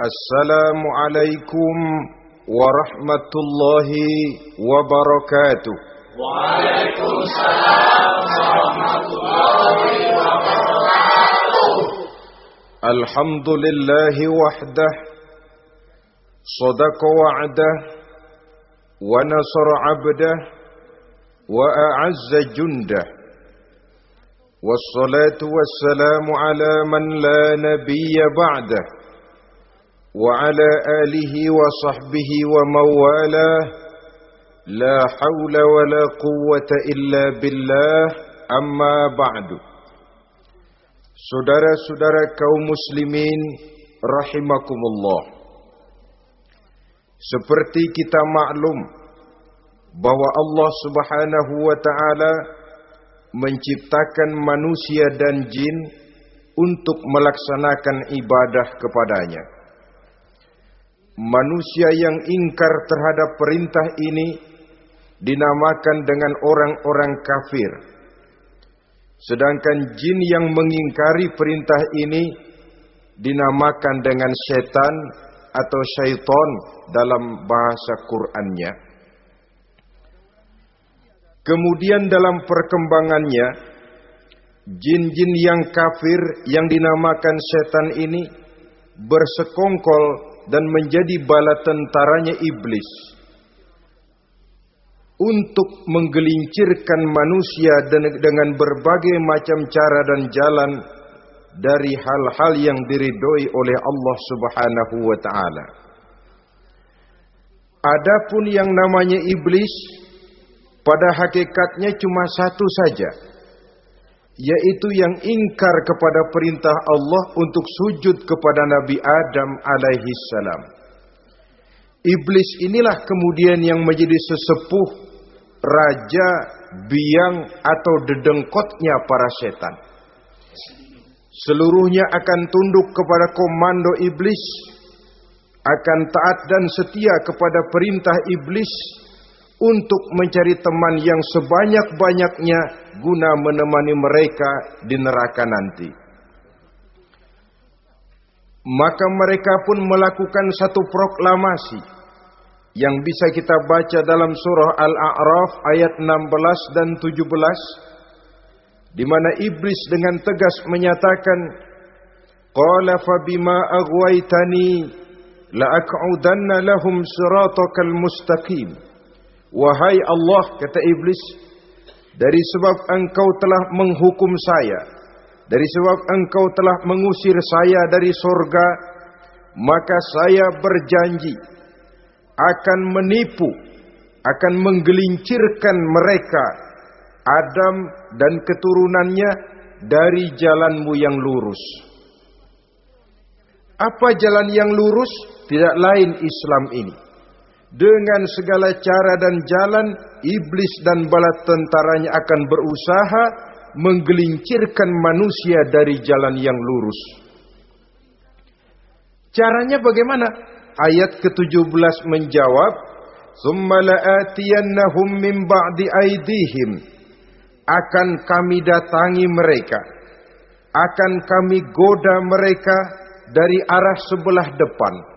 Assalamualaikum warahmatullahi wabarakatuh. Waalaikumsalam warahmatullahi wabarakatuh. Alhamdulillahi wahdah, sadaqa wa'dah, wa nasara 'abdah, wa a'azza jundah. Wassalatu wassalamu ala man la nabiyya ba'dah, wa ala alihi wa sahbihi wa mawalah. La hawla wa la quwwata illa billah, amma ba'du. Saudara-saudara kaum muslimin rahimakumullah. Seperti kita maklum bahwa Allah Subhanahu wa taala menciptakan manusia dan jin untuk melaksanakan ibadah kepadanya. Manusia yang ingkar terhadap perintah ini dinamakan dengan orang-orang kafir. Sedangkan jin yang mengingkari perintah ini dinamakan dengan setan atau syaitan dalam bahasa Qur'annya. Kemudian dalam perkembangannya, jin-jin yang kafir yang dinamakan setan ini bersekongkol dan menjadi bala tentaranya iblis untuk menggelincirkan manusia dengan berbagai macam cara dan jalan dari hal-hal yang diridhoi oleh Allah Subhanahu wa taala. Adapun yang namanya iblis pada hakikatnya cuma satu saja, yaitu yang ingkar kepada perintah Allah untuk sujud kepada Nabi Adam alaihi salam. Iblis inilah kemudian yang menjadi sesepuh, raja, biang atau dedengkotnya para setan. Seluruhnya akan tunduk kepada komando iblis, akan taat dan setia kepada perintah iblis untuk mencari teman yang sebanyak-banyaknya guna menemani mereka di neraka nanti. Maka mereka pun melakukan satu proklamasi yang bisa kita baca dalam surah Al-A'raf ayat 16 dan 17, di mana iblis dengan tegas menyatakan, qala fa bima aghwaytani la aq'udanna lahum siratakal mustaqim. Wahai Allah, kata iblis, dari sebab engkau telah menghukum saya, dari sebab engkau telah mengusir saya dari surga, maka saya berjanji akan menipu, akan menggelincirkan mereka, Adam dan keturunannya, dari jalanmu yang lurus. Apa jalan yang lurus? Tidak lain Islam ini. Dengan segala cara dan jalan, iblis dan bala tentaranya akan berusaha menggelincirkan manusia dari jalan yang lurus. Caranya bagaimana? Ayat ke-17 menjawab, "Tsumma la'atiyannahum min ba'di aydihim." Akan kami datangi mereka, akan kami goda mereka dari arah sebelah depan.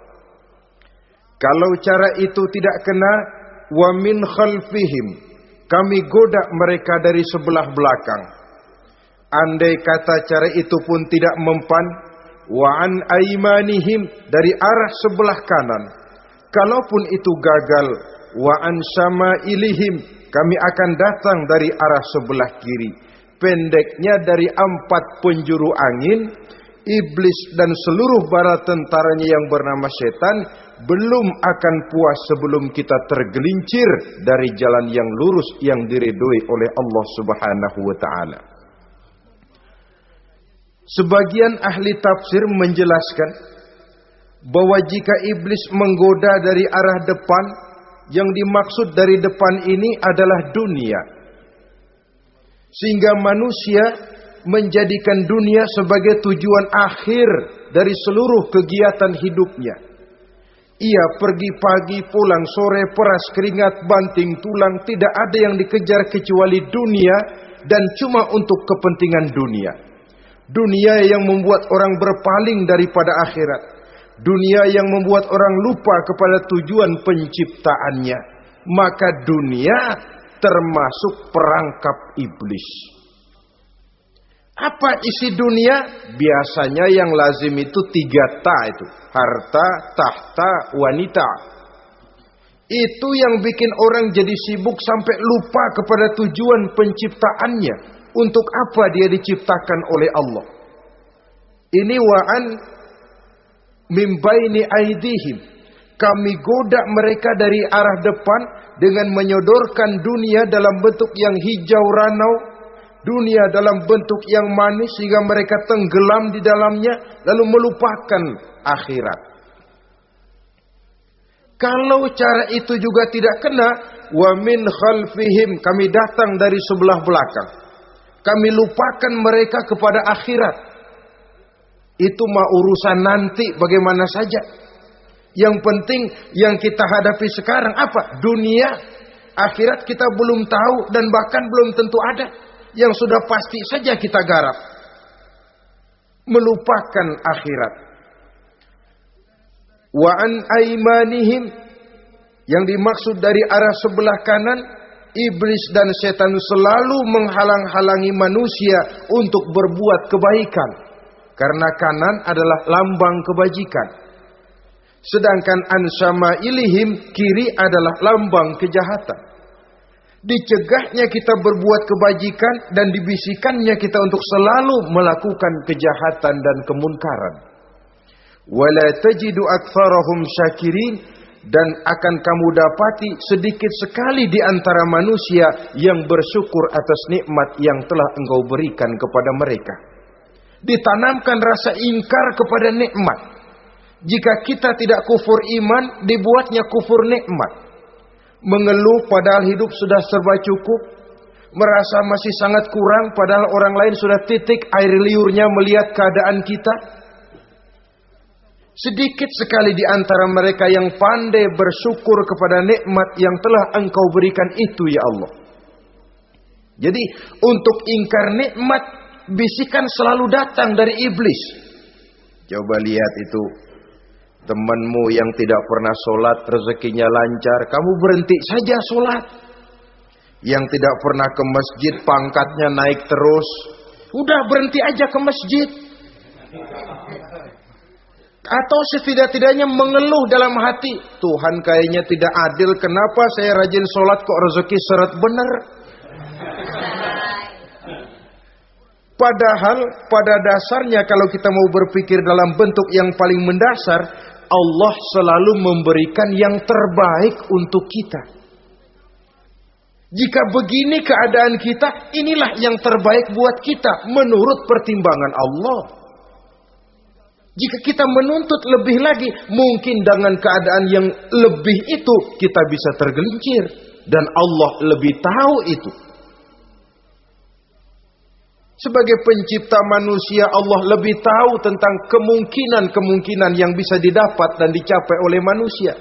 Kalau cara itu tidak kena, wa min khalfihim, kami goda mereka dari sebelah belakang. Andai kata cara itu pun tidak mempan, wa an aimanihim, dari arah sebelah kanan. Kalaupun itu gagal, wa an syama'ilihim, kami akan datang dari arah sebelah kiri. Pendeknya dari 4 penjuru angin, iblis dan seluruh bala tentaranya yang bernama setan belum akan puas sebelum kita tergelincir dari jalan yang lurus yang diridhoi oleh Allah Subhanahu wa taala. Sebagian ahli tafsir menjelaskan bahwa jika iblis menggoda dari arah depan, yang dimaksud dari depan ini adalah dunia. Sehingga manusia menjadikan dunia sebagai tujuan akhir dari seluruh kegiatan hidupnya. Ia pergi pagi, pulang sore, peras keringat, banting tulang, tidak ada yang dikejar kecuali dunia dan cuma untuk kepentingan dunia. Dunia yang membuat orang berpaling daripada akhirat. dunia yang membuat orang lupa kepada tujuan penciptaannya, maka dunia termasuk perangkap iblis. Apa isi dunia? Biasanya yang lazim itu 3 ta itu. Harta, tahta, wanita. Itu yang bikin orang jadi sibuk sampai lupa kepada tujuan penciptaannya. Untuk apa dia diciptakan oleh Allah? Ini wa'an mimbaini aidihim. Kami goda mereka dari arah depan dengan menyodorkan dunia dalam bentuk yang hijau ranau, dunia dalam bentuk yang manis sehingga mereka tenggelam di dalamnya lalu melupakan akhirat. Kalau cara itu juga tidak kena, wa min khalfihim, kami datang dari sebelah belakang. Kami lupakan mereka kepada akhirat. Itu mah urusan nanti bagaimana saja. Yang penting yang kita hadapi sekarang apa? Dunia. Akhirat kita belum tahu dan bahkan belum tentu ada. Yang sudah pasti saja kita garap. Melupakan akhirat. Wa an aimanihim, yang dimaksud dari arah sebelah kanan, iblis dan setan selalu menghalang-halangi manusia untuk berbuat kebaikan. Karena kanan adalah lambang kebajikan. Sedangkan an syama'ilihim, kiri adalah lambang kejahatan. Dicegahnya kita berbuat kebajikan dan dibisikannya kita untuk selalu melakukan kejahatan dan kemunkaran. Wala tajidu aktsarahum syakirin, dan akan kamu dapati sedikit sekali di antara manusia yang bersyukur atas nikmat yang telah engkau berikan kepada mereka. Ditanamkan rasa ingkar kepada nikmat. Jika kita tidak kufur iman, dibuatnya kufur nikmat. Mengeluh padahal hidup sudah serba cukup, merasa masih sangat kurang padahal orang lain sudah titik air liurnya melihat keadaan kita. Sedikit sekali di antara mereka yang pandai bersyukur kepada nikmat yang telah engkau berikan itu ya Allah. Jadi untuk ingkar nikmat, bisikan selalu datang dari iblis. Coba lihat itu, temanmu yang tidak pernah sholat rezekinya lancar, kamu berhenti saja sholat. Yang tidak pernah ke masjid pangkatnya naik terus, udah berhenti aja ke masjid. Atau setidak-tidaknya mengeluh dalam hati, Tuhan kayaknya tidak adil, kenapa saya rajin sholat kok rezeki seret bener. Padahal pada dasarnya kalau kita mau berpikir dalam bentuk yang paling mendasar, Allah selalu memberikan yang terbaik untuk kita. Jika begini keadaan kita, inilah yang terbaik buat kita menurut pertimbangan Allah. Jika kita menuntut lebih lagi, mungkin dengan keadaan yang lebih itu kita bisa tergelincir. Dan Allah lebih tahu itu. Sebagai pencipta manusia, Allah lebih tahu tentang kemungkinan-kemungkinan yang bisa didapat dan dicapai oleh manusia.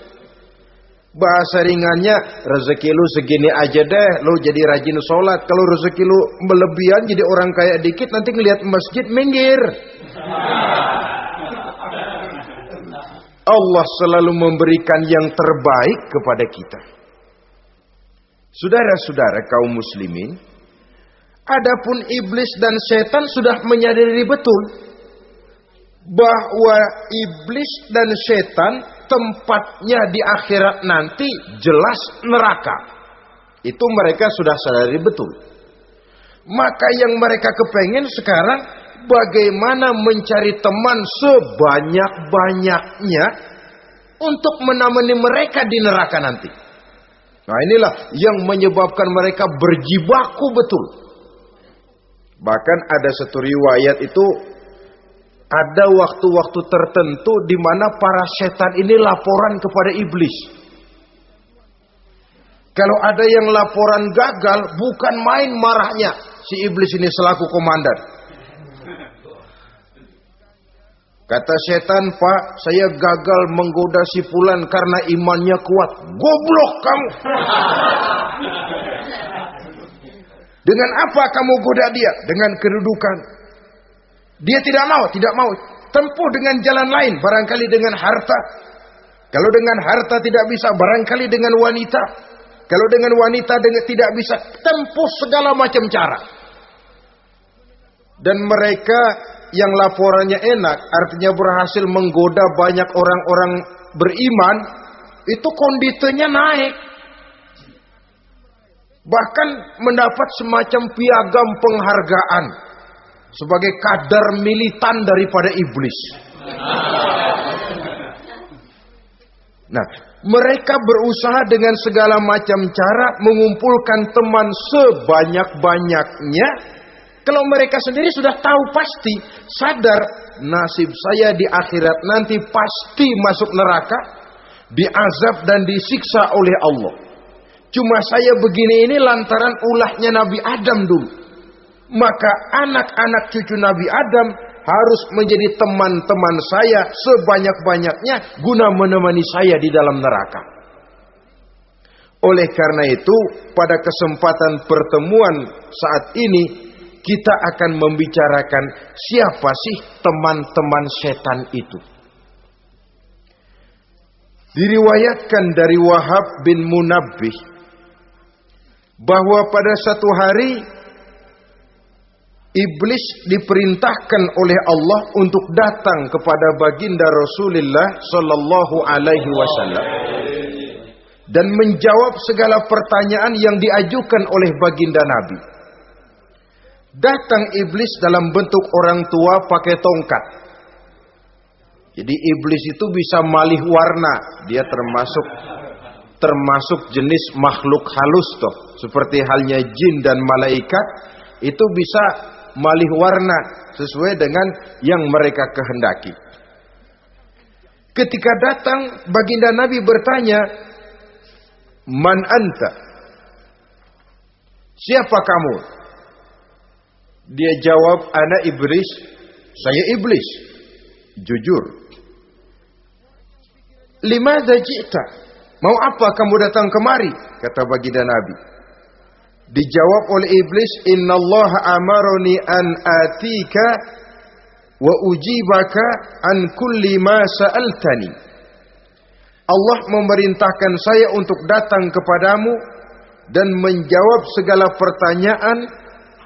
Bahasa ringannya, rezeki lu segini aja deh, lu jadi rajin sholat. Kalau rezeki lu melebihan jadi orang kaya dikit, nanti ngelihat masjid minggir. Allah selalu memberikan yang terbaik kepada kita. Saudara-saudara kaum muslimin, adapun iblis dan setan sudah menyadari betul bahwa iblis dan setan tempatnya di akhirat nanti jelas neraka. Itu mereka sudah sadari betul. Maka yang mereka kepengen sekarang, bagaimana mencari teman sebanyak-banyaknya untuk menemani mereka di neraka nanti. Nah inilah yang menyebabkan mereka berjibaku betul. Bahkan ada satu riwayat itu, ada waktu-waktu tertentu di mana para setan ini laporan kepada iblis. Kalau ada yang laporan gagal, bukan main marahnya si iblis ini selaku komandan. Kata setan, Pak, saya gagal menggoda si fulan karena imannya kuat. Goblok kamu. Dengan apa kamu goda dia? Dengan kedudukan. Dia tidak mau. tempuh dengan jalan lain, barangkali dengan harta. Kalau dengan harta tidak bisa, barangkali dengan wanita. Kalau dengan wanita tidak bisa, tempuh segala macam cara. Dan mereka yang laporannya enak, artinya berhasil menggoda banyak orang-orang beriman, itu konditenya naik. Bahkan mendapat semacam piagam penghargaan sebagai kadar militan daripada iblis. Nah, mereka berusaha dengan segala macam cara mengumpulkan teman sebanyak-banyaknya. Kalau mereka sendiri sudah tahu pasti, sadar nasib saya di akhirat nanti pasti masuk neraka, diazab dan disiksa oleh Allah. Cuma saya begini ini lantaran ulahnya Nabi Adam dulu. Maka anak-anak cucu Nabi Adam harus menjadi teman-teman saya sebanyak-banyaknya guna menemani saya di dalam neraka. Oleh karena itu, pada kesempatan pertemuan saat ini, kita akan membicarakan siapa sih teman-teman setan itu. Diriwayatkan dari Wahab bin Munabbih bahwa pada satu hari iblis diperintahkan oleh Allah untuk datang kepada baginda Rasulullah sallallahu alaihi wasallam dan menjawab segala pertanyaan yang diajukan oleh baginda Nabi. Datang iblis dalam bentuk orang tua pakai tongkat. Jadi iblis itu bisa malih warna. Dia termasuk jenis makhluk halus toh. Seperti halnya jin dan malaikat, itu bisa malih warna sesuai dengan yang mereka kehendaki. Ketika datang, baginda Nabi bertanya, "Man anta?" Siapa kamu? Dia jawab, "Ana iblis." Saya iblis. Jujur. "Limadza ji'ta?" Mau apa kamu datang kemari? Kata baginda Nabi. Dijawab oleh iblis, "Innallaha amaroni an atika wa ujibaka an kulli ma sa'altani." Allah memerintahkan saya untuk datang kepadamu dan menjawab segala pertanyaan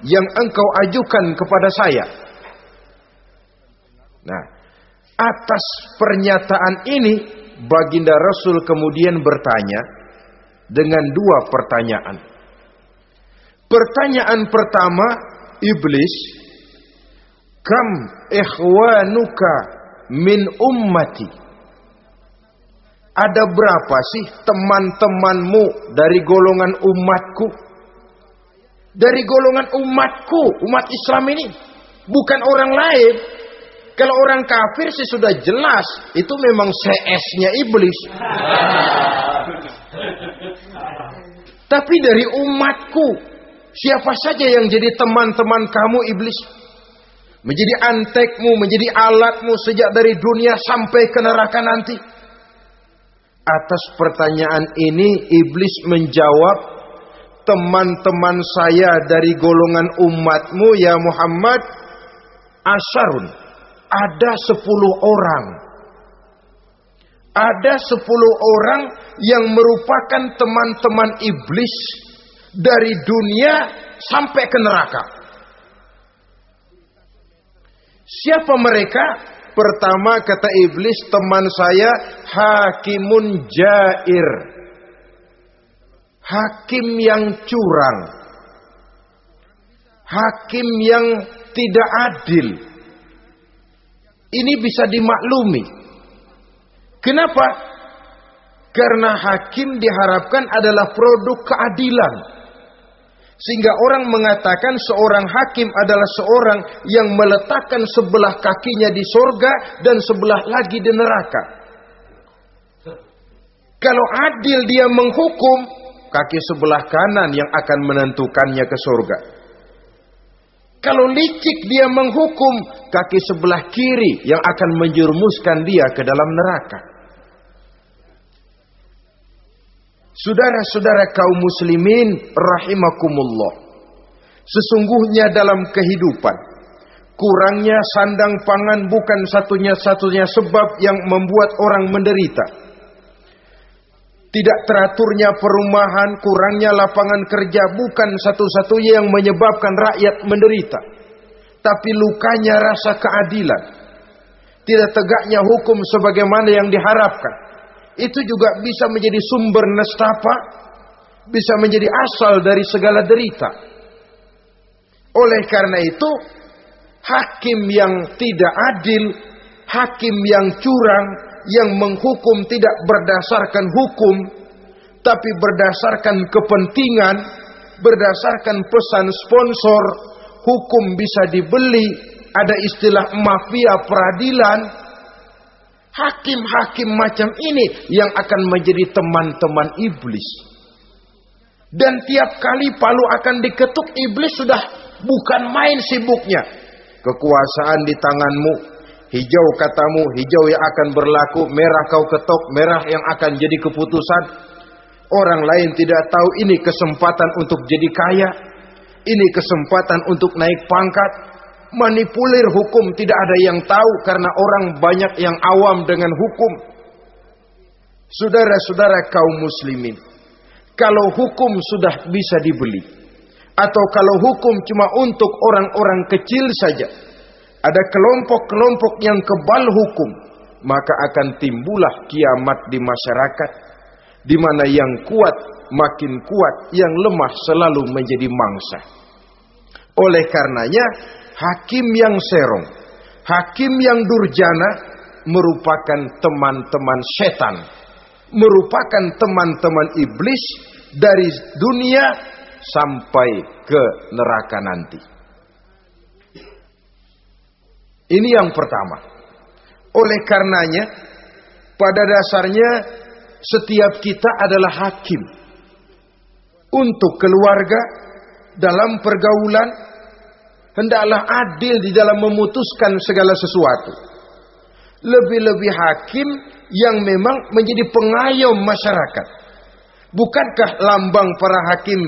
yang engkau ajukan kepada saya. Nah, atas pernyataan ini baginda Rasul kemudian bertanya dengan dua pertanyaan. Pertanyaan pertama, iblis, "Kam ikhwanuka min ummati?" Ada berapa sih teman-temanmu dari golongan umatku? Dari golongan umatku, umat Islam ini, bukan orang lain. Kalau orang kafir sih sudah jelas, itu memang CS-nya iblis. Tapi dari umatku, siapa saja yang jadi teman-teman kamu iblis? Menjadi antekmu, menjadi alatmu sejak dari dunia sampai ke neraka nanti. Atas pertanyaan ini iblis menjawab, "Teman-teman saya dari golongan umatmu ya Muhammad, asyarun, ada 10 orang. Ada 10 orang yang merupakan teman-teman iblis dari dunia sampai ke neraka." Siapa mereka? Pertama kata iblis, teman saya hakimun jair. Hakim yang curang. Hakim yang tidak adil. Ini bisa dimaklumi. Kenapa? Karena hakim diharapkan adalah produk keadilan. Sehingga orang mengatakan seorang hakim adalah seorang yang meletakkan sebelah kakinya di surga dan sebelah lagi di neraka. Kalau adil dia menghukum, kaki sebelah kanan yang akan menentukannya ke surga. Kalau licik dia menghukum, kaki sebelah kiri yang akan menjerumuskan dia ke dalam neraka. Saudara-saudara kaum muslimin rahimakumullah. Sesungguhnya dalam kehidupan, Kurangnya sandang pangan bukan satunya-satunya sebab yang membuat orang menderita. Tidak teraturnya perumahan, kurangnya lapangan kerja bukan satu-satunya yang menyebabkan rakyat menderita. Tapi lukanya rasa keadilan. Tidak tegaknya hukum sebagaimana yang diharapkan. Itu juga bisa menjadi sumber nestapa, bisa menjadi asal dari segala derita. Oleh karena itu, hakim yang tidak adil, hakim yang curang, yang menghukum tidak berdasarkan hukum, tapi berdasarkan kepentingan, berdasarkan pesan sponsor, hukum bisa dibeli, ada istilah mafia peradilan. Hakim-hakim macam ini yang akan menjadi teman-teman iblis. Dan tiap kali palu akan diketuk, iblis sudah bukan main sibuknya. Kekuasaan di tanganmu, hijau katamu, hijau yang akan berlaku, merah kau ketok, merah yang akan jadi keputusan. Orang lain tidak tahu ini kesempatan untuk jadi kaya, ini kesempatan untuk naik pangkat. Manipulir hukum tidak ada yang tahu karena orang banyak yang awam dengan hukum. Saudara-saudara kaum muslimin, kalau hukum sudah bisa dibeli, atau kalau hukum cuma untuk orang-orang kecil saja, ada kelompok-kelompok yang kebal hukum, maka akan timbullah kiamat di masyarakat, di mana yang kuat makin kuat, yang lemah selalu menjadi mangsa. Oleh karenanya, hakim yang serong, hakim yang durjana merupakan teman-teman setan, merupakan teman-teman iblis dari dunia sampai ke neraka nanti. Ini yang pertama. Oleh karenanya, pada dasarnya setiap kita adalah hakim. Untuk keluarga, dalam pergaulan, hendaklah adil di dalam memutuskan segala sesuatu. Lebih-lebih hakim yang memang menjadi pengayom masyarakat. Bukankah lambang para hakim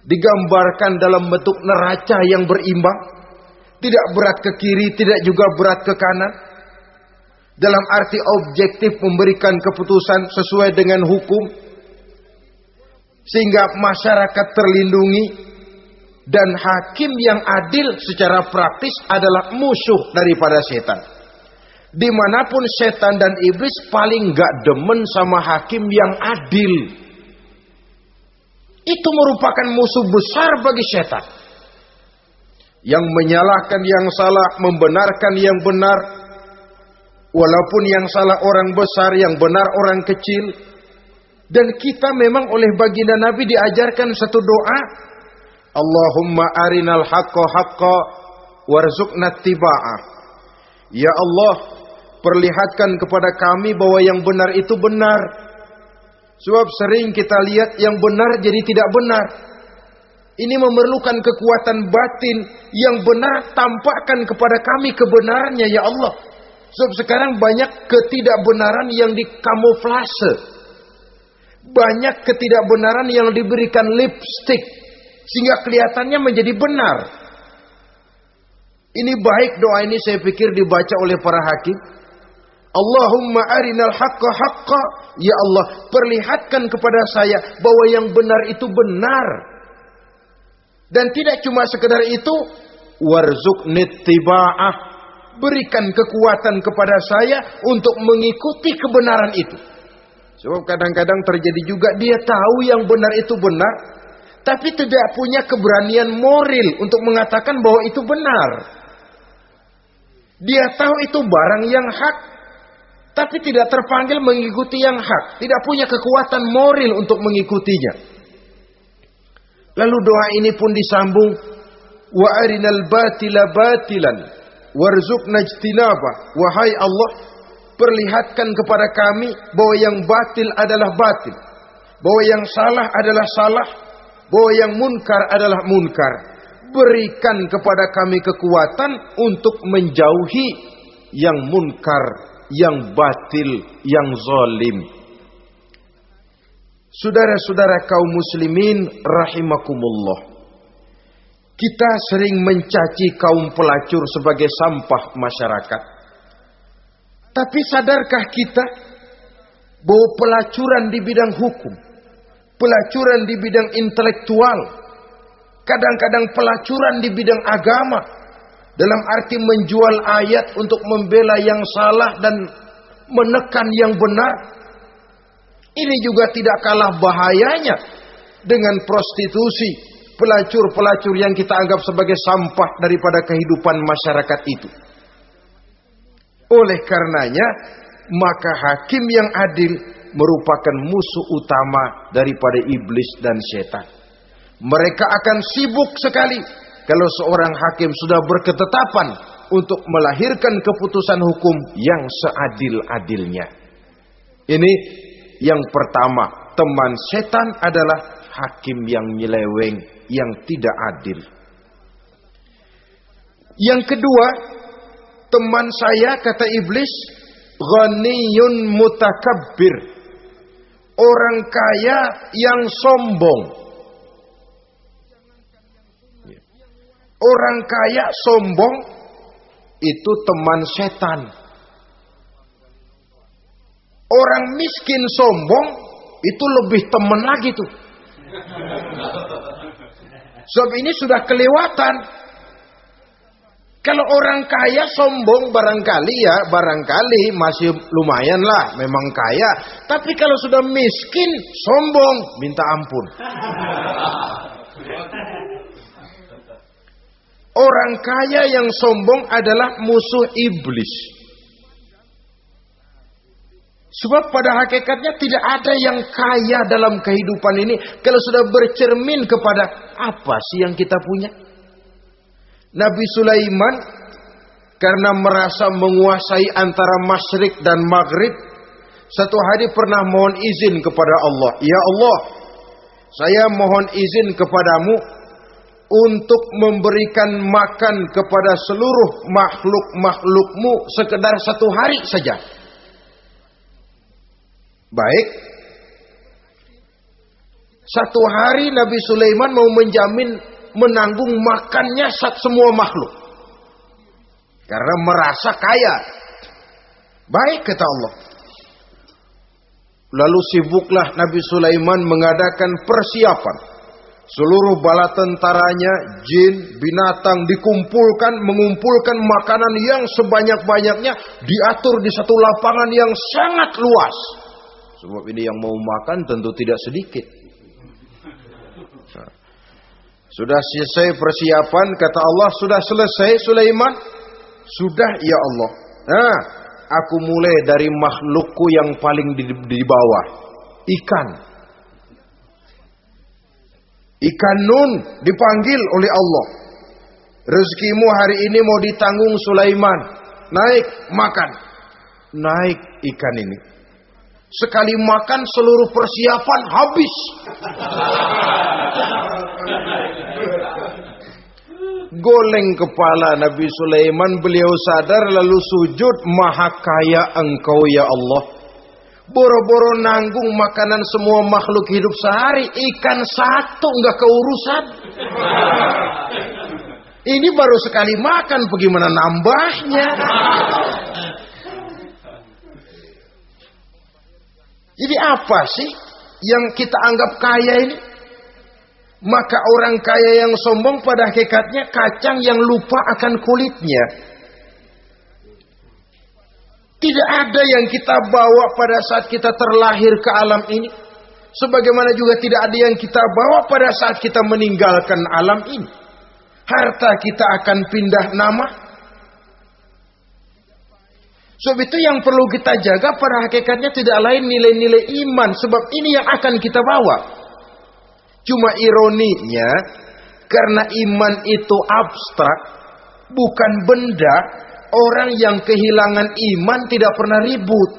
digambarkan dalam bentuk neraca yang berimbang? Tidak berat ke kiri, tidak juga berat ke kanan. Dalam arti objektif memberikan keputusan sesuai dengan hukum. Sehingga masyarakat terlindungi. Dan hakim yang adil secara praktis adalah musuh daripada setan. Dimanapun setan dan iblis paling gak demen sama hakim yang adil. Itu merupakan musuh besar bagi setan. Yang menyalahkan yang salah, membenarkan yang benar. Walaupun yang salah orang besar, yang benar orang kecil. Dan kita memang oleh baginda Nabi diajarkan satu doa. Allahumma arinal haqqa haqqa warzuqna tiba'ah. Ya Allah, perlihatkan kepada kami bahwa yang benar itu benar. Sebab sering kita lihat yang benar jadi tidak benar. Ini memerlukan kekuatan batin. Yang benar tampakkan kepada kami kebenarannya ya Allah. Sebab sekarang banyak ketidakbenaran yang dikamuflase. Banyak ketidakbenaran yang diberikan lipstick. Sehingga kelihatannya menjadi benar. Ini baik doa ini saya pikir dibaca oleh para hakim. Allahumma arinal haqqa haqqa. Ya Allah, perlihatkan kepada saya bahwa yang benar itu benar. Dan tidak cuma sekedar itu. Warzuqnit tiba'ah. Berikan kekuatan kepada saya untuk mengikuti kebenaran itu. Sebab kadang-kadang terjadi juga dia tahu yang benar itu benar. Tapi tidak punya keberanian moral untuk mengatakan bahwa itu benar. Dia tahu itu barang yang hak. Tapi tidak terpanggil mengikuti yang hak. Tidak punya kekuatan moral untuk mengikutinya. Lalu doa ini pun disambung. Wa arinal batila batilan. Warzuqna ijtinabah. Wahai Allah, perlihatkan kepada kami bahwa yang batil adalah batil. Bahwa yang salah adalah salah. Bahwa yang munkar adalah munkar. Berikan kepada kami kekuatan untuk menjauhi yang munkar, yang batil, yang zalim. Saudara-saudara kaum muslimin rahimakumullah. Kita sering mencaci kaum pelacur sebagai sampah masyarakat. Tapi sadarkah kita bahwa pelacuran di bidang hukum, pelacuran di bidang intelektual, kadang-kadang pelacuran di bidang agama, dalam arti menjual ayat untuk membela yang salah dan menekan yang benar, ini juga tidak kalah bahayanya dengan prostitusi, pelacur-pelacur yang kita anggap sebagai sampah daripada kehidupan masyarakat itu. Oleh karenanya, maka hakim yang adil merupakan musuh utama daripada iblis dan setan. Mereka akan sibuk sekali kalau seorang hakim sudah berketetapan untuk melahirkan keputusan hukum yang seadil-adilnya. Ini yang pertama, teman setan adalah hakim yang nyeleweng, yang tidak adil. Yang kedua, teman saya, kata iblis, ghaniyun mutakabbir, orang kaya yang sombong. Orang kaya sombong itu teman setan. Orang miskin sombong itu lebih teman lagi tuh. Sebab ini sudah kelewatan. Kalau orang kaya sombong barangkali masih lumayan lah, memang kaya. Tapi kalau sudah miskin sombong, minta ampun. Orang kaya yang sombong adalah musuh iblis. Sebab pada hakikatnya tidak ada yang kaya dalam kehidupan ini kalau sudah bercermin kepada apa sih yang kita punya. Nabi Sulaiman karena merasa menguasai antara masyrik dan maghrib, satu hari pernah mohon izin kepada Allah. Ya Allah, saya mohon izin kepadamu untuk memberikan makan kepada seluruh makhluk-makhlukmu sekedar satu hari saja. Baik. Satu hari Nabi Sulaiman mau menjamin menanggung makannya semua makhluk. Karena merasa kaya. Baik, kata Allah. Lalu sibuklah Nabi Sulaiman mengadakan persiapan. Seluruh bala tentaranya, jin, binatang dikumpulkan, mengumpulkan makanan yang sebanyak-banyaknya, diatur di satu lapangan yang sangat luas. Sebab ini yang mau makan tentu tidak sedikit. Nah, sudah selesai persiapan, kata Allah, sudah selesai Sulaiman? Sudah ya Allah. Nah, aku mulai dari makhlukku yang paling di bawah, ikan. Ikan nun dipanggil oleh Allah. Rezekimu hari ini mau ditanggung Sulaiman. Naik, makan. Naik ikan ini. Sekali makan seluruh persiapan habis. Goleng kepala Nabi Sulaiman, beliau sadar lalu sujud, maha kaya engkau ya Allah. Boro-boro nanggung makanan semua makhluk hidup sehari, ikan satu nggak keurusan. Ini baru sekali makan, bagaimana nambahnya? Jadi apa sih yang kita anggap kaya ini? Maka orang kaya yang sombong pada hakikatnya kacang yang lupa akan kulitnya. Tidak ada yang kita bawa pada saat kita terlahir ke alam ini. Sebagaimana juga tidak ada yang kita bawa pada saat kita meninggalkan alam ini. Harta kita akan pindah nama. Sebab itu yang perlu kita jaga pada hakikatnya tidak lain nilai-nilai iman. Sebab ini yang akan kita bawa. Cuma ironinya, karena iman itu abstrak, bukan benda, orang yang kehilangan iman tidak pernah ribut.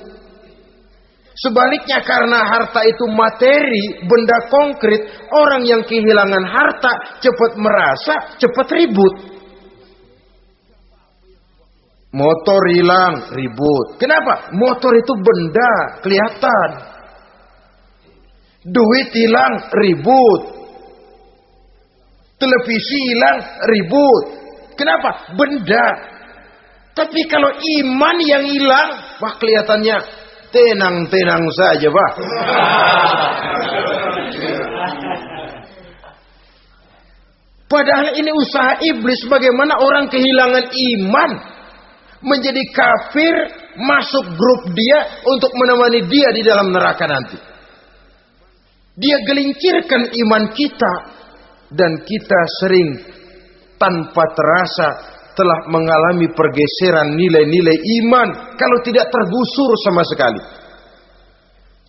Sebaliknya karena harta itu materi, benda konkret, orang yang kehilangan harta cepat merasa, cepat ribut. Motor hilang, ribut. Kenapa? Motor itu benda, kelihatan. Duit hilang, ribut. Televisi hilang, ribut. Kenapa? Benda. Tapi kalau iman yang hilang, wah kelihatannya tenang-tenang saja, Pak. Padahal ini usaha iblis, bagaimana orang kehilangan iman, menjadi kafir, masuk grup dia untuk menemani dia di dalam neraka nanti. Dia gelincirkan iman kita, dan kita sering tanpa terasa telah mengalami pergeseran nilai-nilai iman kalau tidak tergusur sama sekali.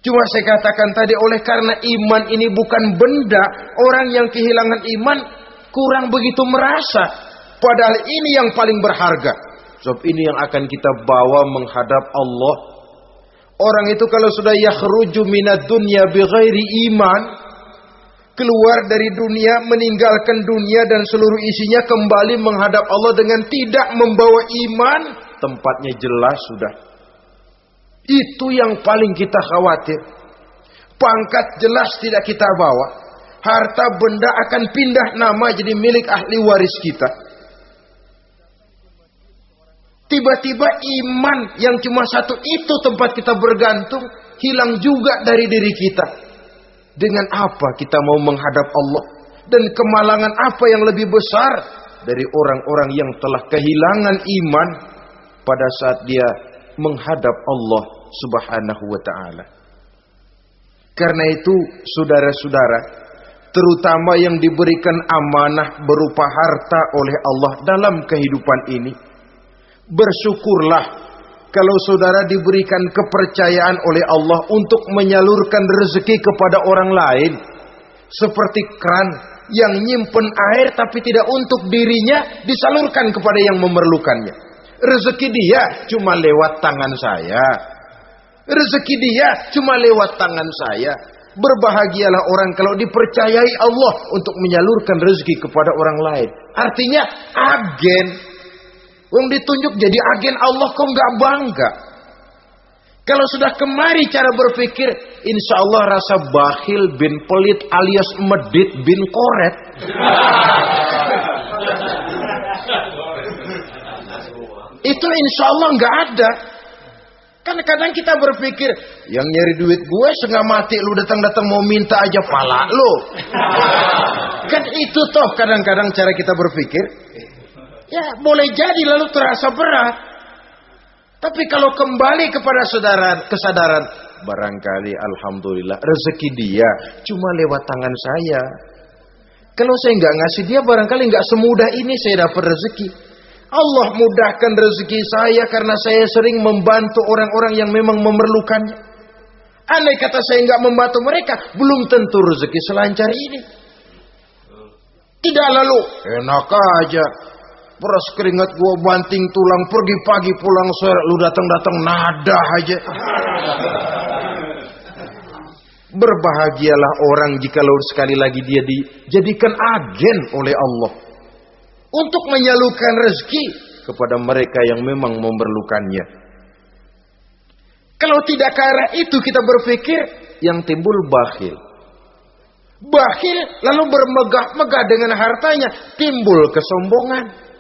Cuma saya katakan tadi, oleh karena iman ini bukan benda, orang yang kehilangan iman kurang begitu merasa. Padahal ini yang paling berharga. Sebab ini yang akan kita bawa menghadap Allah. Orang itu kalau sudah yakhruju minad dunya bighairi iman, keluar dari dunia, meninggalkan dunia dan seluruh isinya, kembali menghadap Allah dengan tidak membawa iman, tempatnya jelas sudah. Itu yang paling kita khawatir. Pangkat jelas tidak kita bawa. Harta benda akan pindah nama jadi milik ahli waris kita. Tiba-tiba iman yang cuma satu itu tempat kita bergantung, hilang juga dari diri kita. Dengan apa kita mau menghadap Allah? Dan kemalangan apa yang lebih besar dari orang-orang yang telah kehilangan iman pada saat dia menghadap Allah Subhanahu wa ta'ala. Karena itu saudara-saudara, terutama yang diberikan amanah berupa harta oleh Allah dalam kehidupan ini, bersyukurlah kalau saudara diberikan kepercayaan oleh Allah untuk menyalurkan rezeki kepada orang lain. Seperti keran yang nyimpen air tapi tidak untuk dirinya, disalurkan kepada yang memerlukannya. Rezeki dia cuma lewat tangan saya. Rezeki dia cuma lewat tangan saya. Berbahagialah orang kalau dipercayai Allah untuk menyalurkan rezeki kepada orang lain. Artinya agen. Yang ditunjuk jadi agen Allah, kok nggak bangga? Kalau sudah kemari cara berpikir, insya Allah rasa bakhil bin pelit alias medit bin koret. Itu insya Allah nggak ada. Kan kadang kita berpikir, yang nyari duit gue setengah mati, lu datang-datang mau minta aja pala lu. Kan itu toh kadang-kadang cara kita berpikir. Ya boleh jadi lalu terasa berat. Tapi kalau kembali kepada kesadaran, barangkali alhamdulillah rezeki dia cuma lewat tangan saya. Kalau saya nggak ngasih dia, barangkali nggak semudah ini saya dapat rezeki. Allah mudahkan rezeki saya karena saya sering membantu orang-orang yang memang memerlukannya. Andai kata saya nggak membantu mereka, belum tentu rezeki selancar ini. Tidak lalu enak aja, peras keringat gua banting tulang, pergi pagi pulang sore, lu datang-datang nada aja. Berbahagialah orang jikalau sekali lagi dia dijadikan agen oleh Allah untuk menyalurkan rezeki kepada mereka yang memang memerlukannya. Kalau tidak ke arah itu kita berpikir, yang timbul bakhil. Bakhil lalu bermegah-megah dengan hartanya, timbul kesombongan.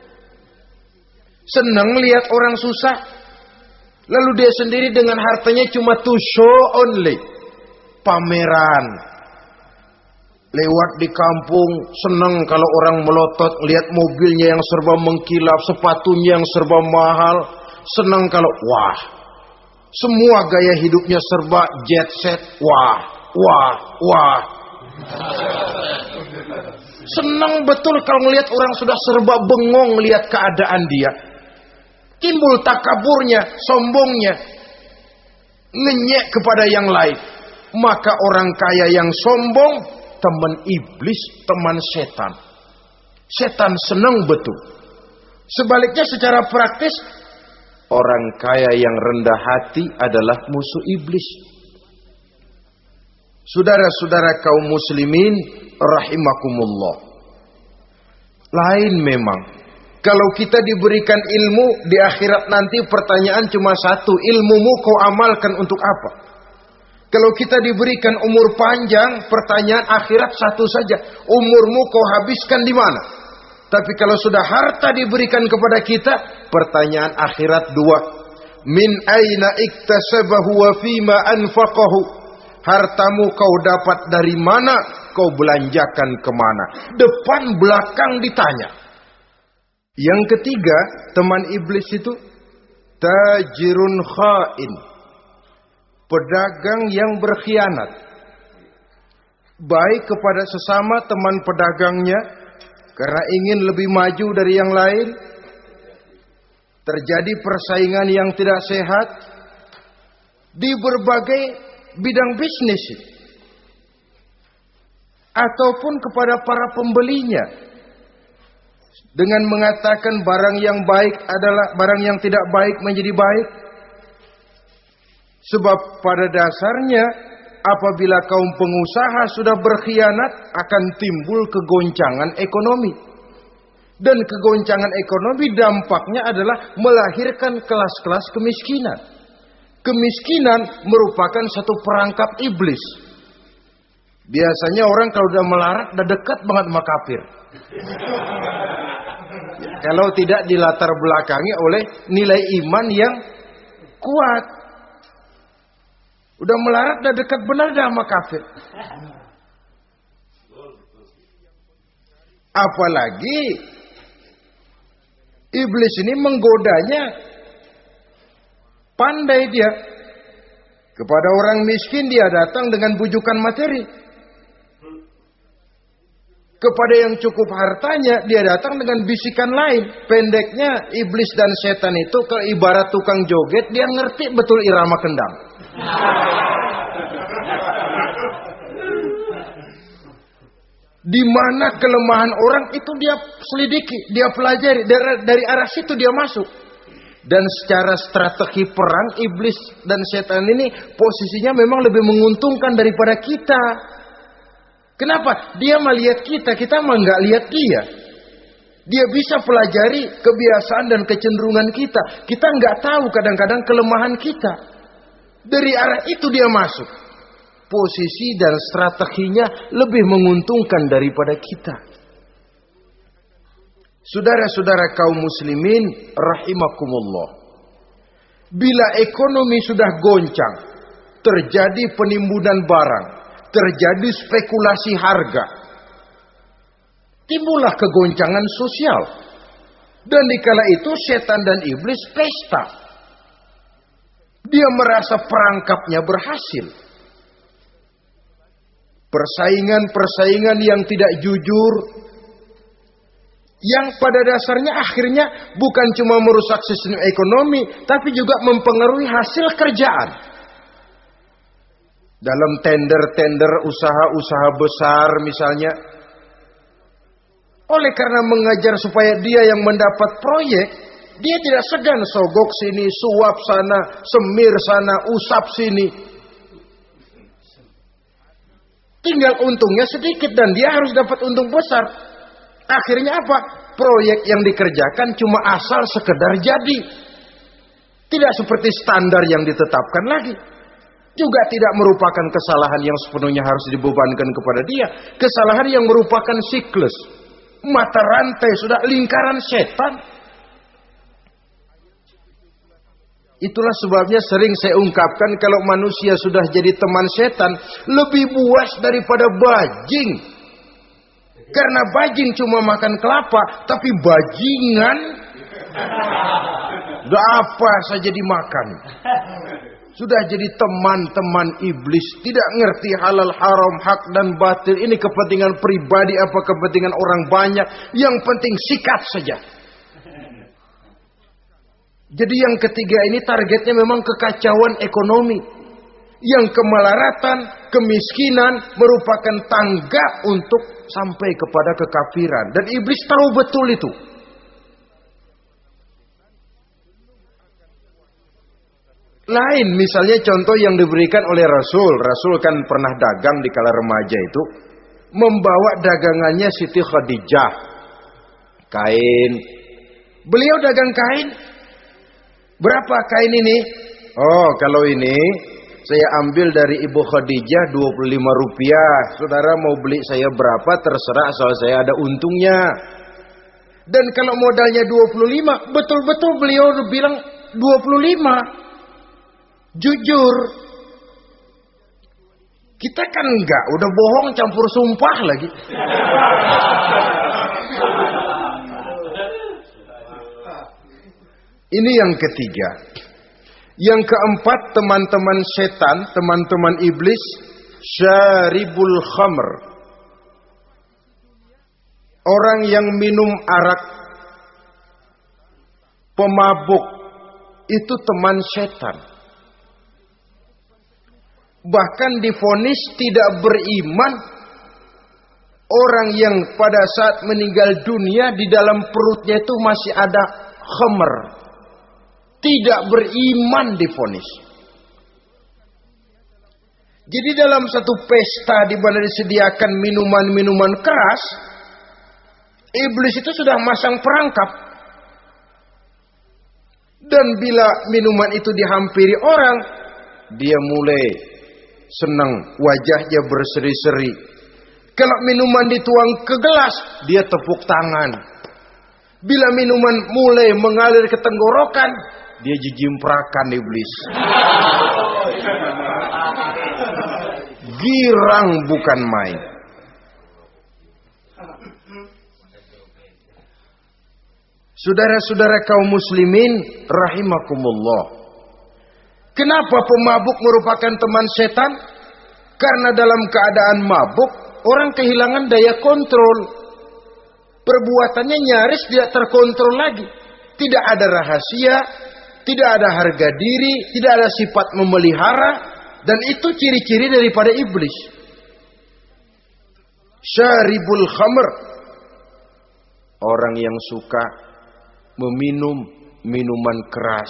Senang lihat orang susah, lalu dia sendiri dengan hartanya cuma to show only, pameran. Lewat di kampung, senang kalau orang melotot, lihat mobilnya yang serba mengkilap, sepatunya yang serba mahal. Senang kalau, wah, semua gaya hidupnya serba jet set, wah. Senang betul kalau melihat orang sudah serba bengong lihat keadaan dia. Timbul takaburnya, sombongnya, ngenyek kepada yang lain. Maka orang kaya yang sombong, teman iblis, teman setan. Setan senang betul. Sebaliknya secara praktis, orang kaya yang rendah hati adalah musuh iblis. Saudara-saudara kaum muslimin rahimakumullah. Lain memang. Kalau kita diberikan ilmu di akhirat nanti, pertanyaan cuma satu, ilmumu kau amalkan untuk apa? Kalau kita diberikan umur panjang, pertanyaan akhirat satu saja. Umurmu kau habiskan di mana? Tapi kalau sudah harta diberikan kepada kita, pertanyaan akhirat dua. Min aina iktasabahu wa fima anfaqahu. Hartamu kau dapat dari mana? Kau belanjakan kemana? Depan belakang ditanya. Yang ketiga, teman iblis itu tajirun khain. Pedagang yang berkhianat. Baik kepada sesama teman pedagangnya, karena ingin lebih maju dari yang lain. Terjadi persaingan yang tidak sehat di berbagai bidang bisnis. Ataupun kepada para pembelinya. Dengan mengatakan barang yang baik adalah barang yang tidak baik menjadi baik. Sebab pada dasarnya apabila kaum pengusaha sudah berkhianat akan timbul kegoncangan ekonomi. Dan kegoncangan ekonomi dampaknya adalah melahirkan kelas-kelas kemiskinan. Kemiskinan merupakan satu perangkap iblis. Biasanya orang kalau udah melarat udah dekat banget sama kafir. Kalau tidak dilatar belakangi oleh nilai iman yang kuat. Udah melarat, udah dekat benar dah sama kafir. Apalagi iblis ini menggodanya. Pandai dia. Kepada orang miskin dia datang dengan bujukan materi. Kepada yang cukup hartanya dia datang dengan bisikan lain. Pendeknya iblis dan setan itu kalau ibarat tukang joget, dia ngerti betul irama kendang. Di mana kelemahan orang itu dia selidiki, dia pelajari, dari arah situ dia masuk. Dan secara strategi perang iblis dan setan ini posisinya memang lebih menguntungkan daripada kita. Kenapa? Dia melihat kita mah nggak lihat dia. Dia bisa pelajari kebiasaan dan kecenderungan kita. Kita nggak tahu kadang-kadang kelemahan kita. Dari arah itu dia masuk. Posisi dan strateginya lebih menguntungkan daripada kita. Saudara-saudara kaum muslimin rahimakumullah. Bila ekonomi sudah goncang, terjadi penimbunan barang, terjadi spekulasi harga, timbullah kegoncangan sosial. Dan dikala itu setan dan iblis pesta. Dia merasa perangkapnya berhasil. Persaingan-persaingan yang tidak jujur, yang pada dasarnya akhirnya bukan cuma merusak sistem ekonomi, tapi juga mempengaruhi hasil kerjaan. Dalam tender-tender usaha-usaha besar misalnya, oleh karena mengajar supaya dia yang mendapat proyek, dia tidak segan sogok sini, suap sana, semir sana, usap sini. Tinggal untungnya sedikit dan dia harus dapat untung besar. Akhirnya apa? Proyek yang dikerjakan cuma asal sekedar jadi. Tidak seperti standar yang ditetapkan lagi. Juga tidak merupakan kesalahan yang sepenuhnya harus dibebankan kepada dia. Kesalahan yang merupakan siklus. Mata rantai sudah lingkaran setan. Itulah sebabnya sering saya ungkapkan kalau manusia sudah jadi teman setan, lebih buas daripada bajing. Karena bajing cuma makan kelapa, tapi bajingan udah apa saja dimakan. Sudah jadi teman-teman iblis, tidak ngerti halal haram, hak dan batil. Ini kepentingan pribadi apa kepentingan orang banyak, yang penting sikat saja. Jadi yang ketiga ini targetnya memang kekacauan ekonomi. Yang kemelaratan, kemiskinan merupakan tangga untuk sampai kepada kekafiran. Dan iblis tahu betul itu. Lain misalnya contoh yang diberikan oleh Rasul. Rasul kan pernah dagang di kala remaja itu. Membawa dagangannya Siti Khadijah. Kain. Beliau dagang kain. Berapa kain ini? Oh, kalau ini Saya ambil dari Ibu Khadijah 25 rupiah. Saudara mau beli saya berapa terserah, asal saya ada untungnya. Dan kalau modalnya 25, betul-betul beliau bilang 25. Jujur. Kita kan enggak, udah bohong campur sumpah lagi. Ini yang ketiga. Yang keempat, teman-teman setan, teman-teman iblis, syaribul khamr. Orang yang minum arak, pemabuk, itu teman setan. Bahkan divonis tidak beriman orang yang pada saat meninggal dunia di dalam perutnya itu masih ada khamr. Tidak beriman divonis. Jadi dalam satu pesta di mana disediakan minuman-minuman keras, iblis itu sudah masang perangkap. Dan bila minuman itu dihampiri orang, dia mulai senang, wajahnya berseri-seri. Kalau minuman dituang ke gelas, dia tepuk tangan. Bila minuman mulai mengalir ke tenggorokan, dia jijimprakan iblis. Girang bukan main. Saudara-saudara kaum muslimin rahimakumullah. Kenapa pemabuk merupakan teman setan? Karena dalam keadaan mabuk, orang kehilangan daya kontrol. Perbuatannya nyaris tidak terkontrol lagi. Tidak ada rahasia, tidak ada harga diri, tidak ada sifat memelihara. Dan itu ciri-ciri daripada iblis. Syaribul khamr. Orang yang suka meminum minuman keras.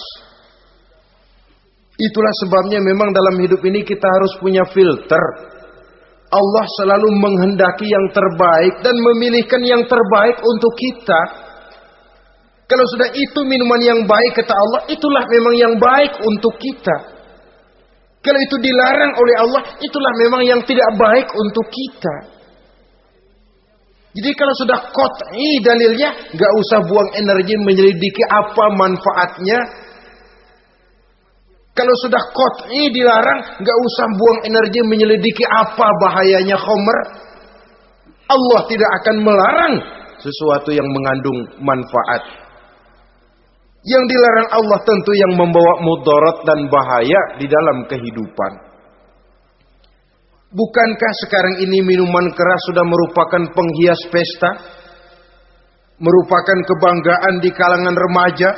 Itulah sebabnya memang dalam hidup ini kita harus punya filter. Allah selalu menghendaki yang terbaik dan memilihkan yang terbaik untuk kita. Kalau sudah itu minuman yang baik kata Allah, itulah memang yang baik untuk kita. Kalau itu dilarang oleh Allah, itulah memang yang tidak baik untuk kita. Jadi kalau sudah qat'i dalilnya, gak usah buang energi menyelidiki apa manfaatnya. Kalau sudah qat'i dilarang, gak usah buang energi menyelidiki apa bahayanya khamr. Allah tidak akan melarang sesuatu yang mengandung manfaat. Yang dilarang Allah tentu yang membawa mudarat dan bahaya di dalam kehidupan. Bukankah sekarang ini minuman keras sudah merupakan penghias pesta? Merupakan kebanggaan di kalangan remaja?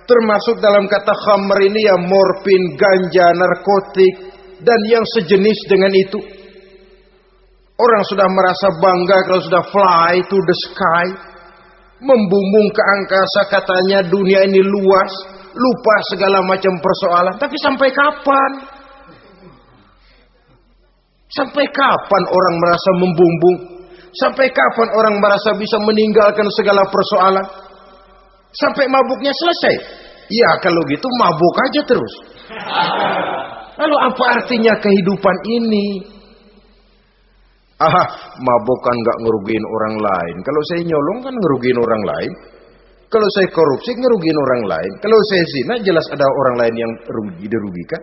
Termasuk dalam kata khamr ini ya morfin, ganja, narkotik, dan yang sejenis dengan itu. Orang sudah merasa bangga kalau sudah fly to the sky. Membumbung ke angkasa, katanya dunia ini luas. Lupa segala macam persoalan. Tapi sampai kapan? Sampai kapan orang merasa membumbung? Sampai kapan orang merasa bisa meninggalkan segala persoalan? Sampai mabuknya selesai. Ya kalau gitu mabuk aja terus. Lalu apa artinya kehidupan ini? Mabuk kan gak ngerugiin orang lain. Kalau saya nyolong kan ngerugiin orang lain. Kalau saya korupsi ngerugiin orang lain. Kalau saya zina jelas ada orang lain yang dirugikan.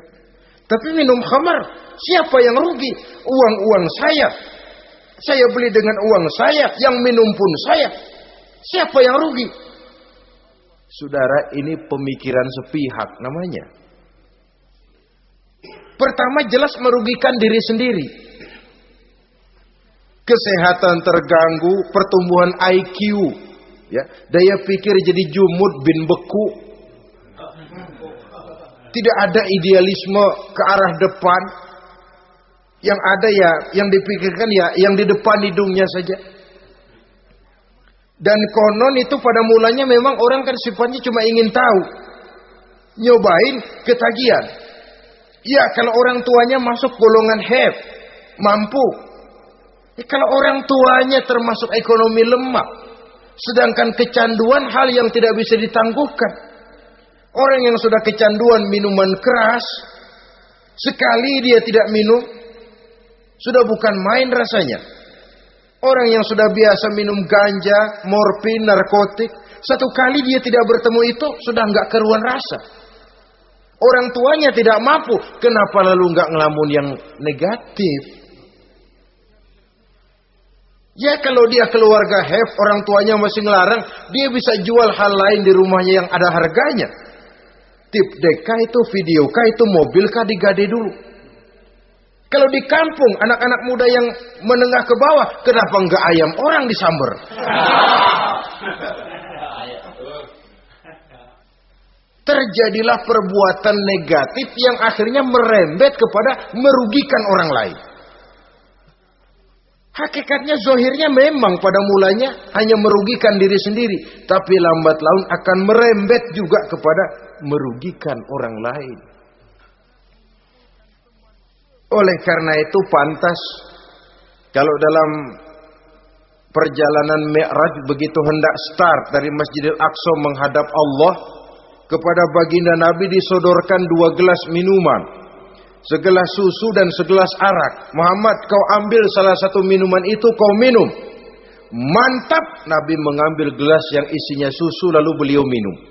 Tapi minum khamar, siapa yang rugi? Uang-uang saya. Saya beli dengan uang saya. Yang minum pun saya. Siapa yang rugi? Saudara, ini pemikiran sepihak namanya. Pertama jelas merugikan diri sendiri. Kesehatan terganggu, pertumbuhan IQ, ya, daya pikir jadi jumud bin beku. Tidak ada idealisme ke arah depan. Yang ada ya, yang dipikirkan ya, yang di depan hidungnya saja. Dan konon itu pada mulanya memang orang kan sifatnya cuma ingin tahu. Nyobain ketagihan. Ya kalau orang tuanya masuk golongan have, mampu. Ya, kalau orang tuanya termasuk ekonomi lemah. Sedangkan kecanduan hal yang tidak bisa ditangguhkan. Orang yang sudah kecanduan minuman keras. Sekali dia tidak minum, sudah bukan main rasanya. Orang yang sudah biasa minum ganja, morfin, narkotik, satu kali dia tidak bertemu itu, sudah nggak keruan rasa. Orang tuanya tidak mampu, kenapa lalu nggak ngelamun yang negatif? Ya kalau dia keluarga have, orang tuanya masih ngelarang, dia bisa jual hal lain di rumahnya yang ada harganya. Tip deka itu, video kah itu, mobil kah digade dulu. Kalau di kampung, anak-anak muda yang menengah ke bawah, kenapa enggak ayam orang disamber? Terjadilah perbuatan negatif yang akhirnya merembet kepada merugikan orang lain. Hakikatnya zohirnya memang pada mulanya hanya merugikan diri sendiri. Tapi lambat laun akan merembet juga kepada merugikan orang lain. Oleh karena itu pantas kalau dalam perjalanan Mi'raj begitu hendak start dari Masjidil Aqsa menghadap Allah, kepada baginda Nabi disodorkan 2 gelas minuman. Segelas susu dan segelas arak. Muhammad, kau ambil salah satu minuman itu, kau minum. Mantap. Nabi mengambil gelas yang isinya susu lalu beliau minum.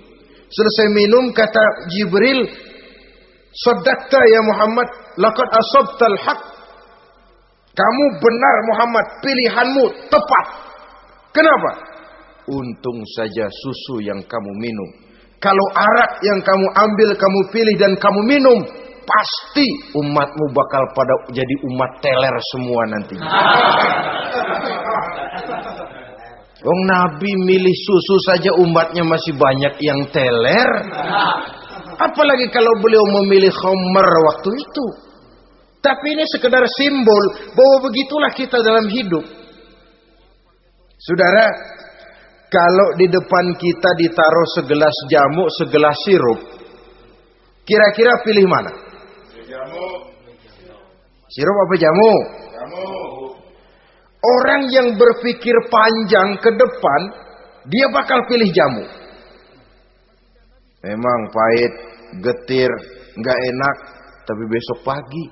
Selesai minum kata Jibril, "Shaddaqta ya Muhammad, laqad asabtal haq." Kamu benar Muhammad, pilihanmu tepat. Kenapa? Untung saja susu yang kamu minum. Kalau arak yang kamu ambil, kamu pilih dan kamu minum, pasti umatmu bakal pada jadi umat teler semua nanti. Wong Nabi milih susu saja umatnya masih banyak yang teler. Apalagi kalau beliau memilih khamr waktu itu. Tapi ini sekedar simbol bahwa begitulah kita dalam hidup. Saudara, kalau di depan kita ditaruh segelas jamu, segelas sirup, kira-kira pilih mana? Jamu. Sirup apa jamu? Jamu. Orang yang berpikir panjang ke depan, dia bakal pilih jamu. Memang pahit, getir, nggak enak, tapi besok pagi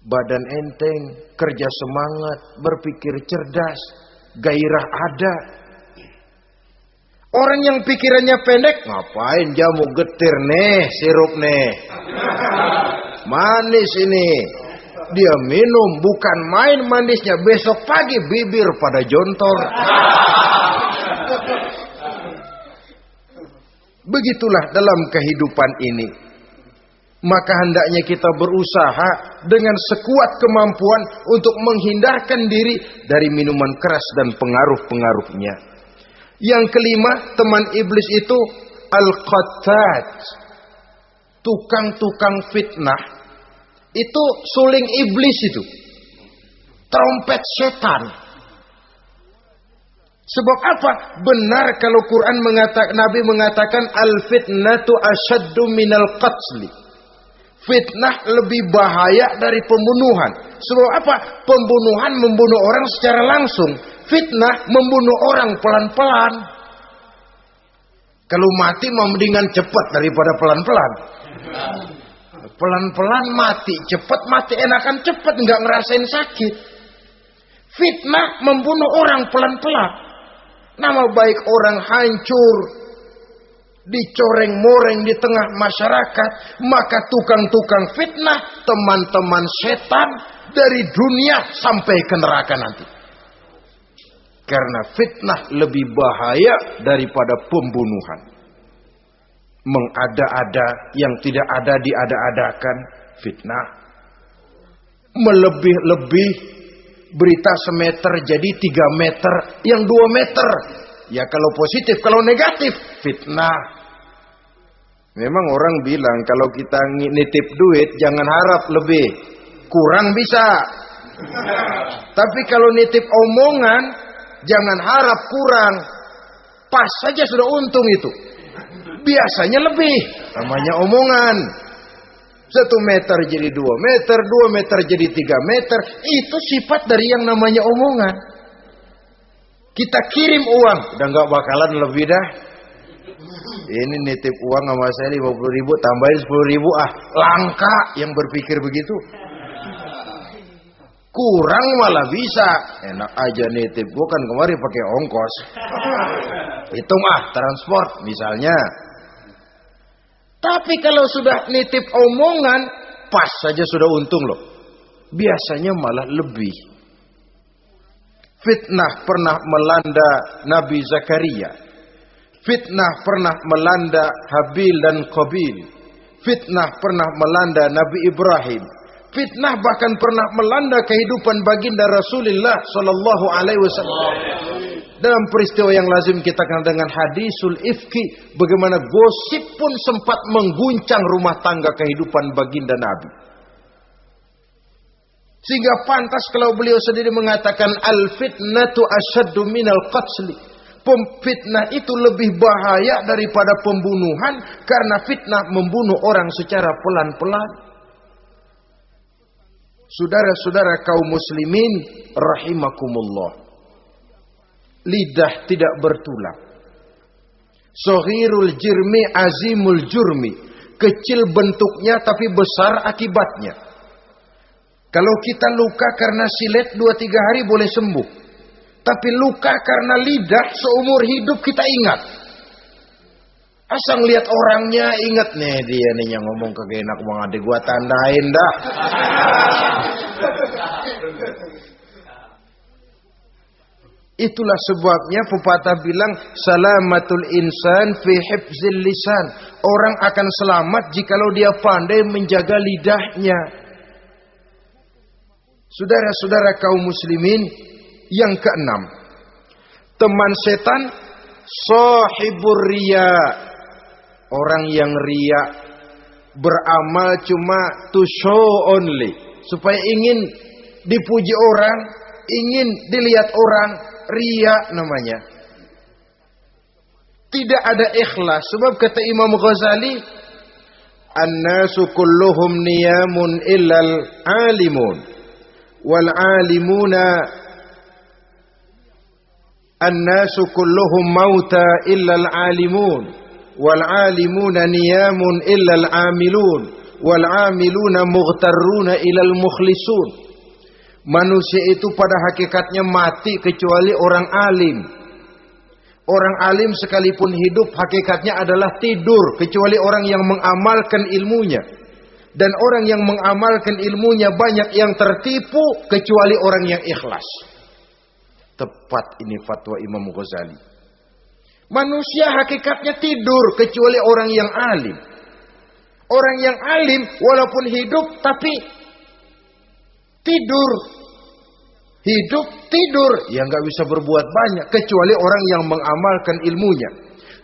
badan enteng, kerja semangat, berpikir cerdas, gairah ada. Orang yang pikirannya pendek, ngapain jamu getir nih, sirup nih, manis ini. Dia minum, bukan main manisnya, besok pagi bibir pada jontor. Begitulah dalam kehidupan ini. Maka hendaknya kita berusaha dengan sekuat kemampuan untuk menghindarkan diri dari minuman keras dan pengaruh-pengaruhnya. Yang kelima, teman iblis itu al-qattat, tukang-tukang fitnah. Itu suling iblis itu, trompet setan. Sebab apa? Benar kalau Quran mengatakan, Nabi mengatakan al-fitnatu asyaddu minal qatli. Fitnah lebih bahaya dari pembunuhan. Sebab apa? Pembunuhan membunuh orang secara langsung. Fitnah membunuh orang pelan-pelan. Kalau mati mendingan cepat daripada pelan-pelan. Pelan-pelan mati, cepat mati enakan cepat, nggak ngerasain sakit. Fitnah membunuh orang pelan-pelan. Nama baik orang hancur, dicoreng-moreng di tengah masyarakat. Maka tukang-tukang fitnah, teman-teman setan dari dunia sampai ke neraka nanti. Karena fitnah lebih bahaya daripada pembunuhan. Mengada-ada yang tidak ada diada-adakan, fitnah. Melebih-lebih, berita semeter jadi 3 meter, yang 2 meter. Ya kalau positif, kalau negatif, fitnah. Memang orang bilang kalau kita nitip duit jangan harap lebih, kurang bisa. Tapi kalau nitip omongan jangan harap kurang, pas saja sudah untung itu. Biasanya lebih, namanya omongan. 1 meter jadi 2 meter, 2 meter jadi 3 meter. Itu sifat dari yang namanya omongan. Kita kirim uang, udah gak bakalan lebih dah. Ini nitip uang sama saya 50.000, tambahin 10.000 ah. Langka yang berpikir begitu. Kurang malah bisa. Enak aja nitip, gua kan kemarin pakai ongkos. Hitung transport misalnya. Tapi kalau sudah nitip omongan, pas saja sudah untung loh. Biasanya malah lebih. Fitnah pernah melanda Nabi Zakaria. Fitnah pernah melanda Habil dan Qabil. Fitnah pernah melanda Nabi Ibrahim. Fitnah bahkan pernah melanda kehidupan baginda Rasulullah sallallahu alaihi wasallam. Dalam peristiwa yang lazim kita kenal dengan hadisul ifki, bagaimana gosip pun sempat mengguncang rumah tangga kehidupan baginda Nabi. Sehingga pantas kalau beliau sendiri mengatakan al-fitnatu asyaddu minal qatli. Fitnah itu lebih bahaya daripada pembunuhan, karena fitnah membunuh orang secara pelan-pelan. Saudara-saudara kaum muslimin rahimakumullah. Lidah tidak bertulang. Shaghirul jirmi azimul jurmi. Kecil bentuknya tapi besar akibatnya. Kalau kita luka karena silet 2-3 hari boleh sembuh. Tapi luka karena lidah seumur hidup kita ingat. Asal lihat orangnya ingat nih, dia nih yang ngomong kagak enak bang, adik gua tandain dah. Itulah sebabnya pepatah bilang salamatul insan fi hifzil lisan. Orang akan selamat jikalau dia pandai menjaga lidahnya. Saudara-saudara kaum muslimin, yang keenam, teman setan sahibur riya. Orang yang riya, beramal cuma to show only, supaya ingin dipuji orang, ingin dilihat orang, riya namanya. Tidak ada ikhlas. Sebab kata Imam Ghazali, an-nasu kulluhum niyamun illal alimun, wal alimuna an-nasu kulluhum mauta illal alimun, wal alimuna niyamun illal amilun, wal amiluna mughtarruna ilal mukhlisun. Manusia itu pada hakikatnya mati kecuali orang alim. Orang alim sekalipun hidup hakikatnya adalah tidur, kecuali orang yang mengamalkan ilmunya. Dan orang yang mengamalkan ilmunya banyak yang tertipu kecuali orang yang ikhlas. Tepat ini fatwa Imam Ghazali. Manusia hakikatnya tidur kecuali orang yang alim. Orang yang alim walaupun hidup tapi tidur. Hidup tidur, ya nggak bisa berbuat banyak kecuali orang yang mengamalkan ilmunya.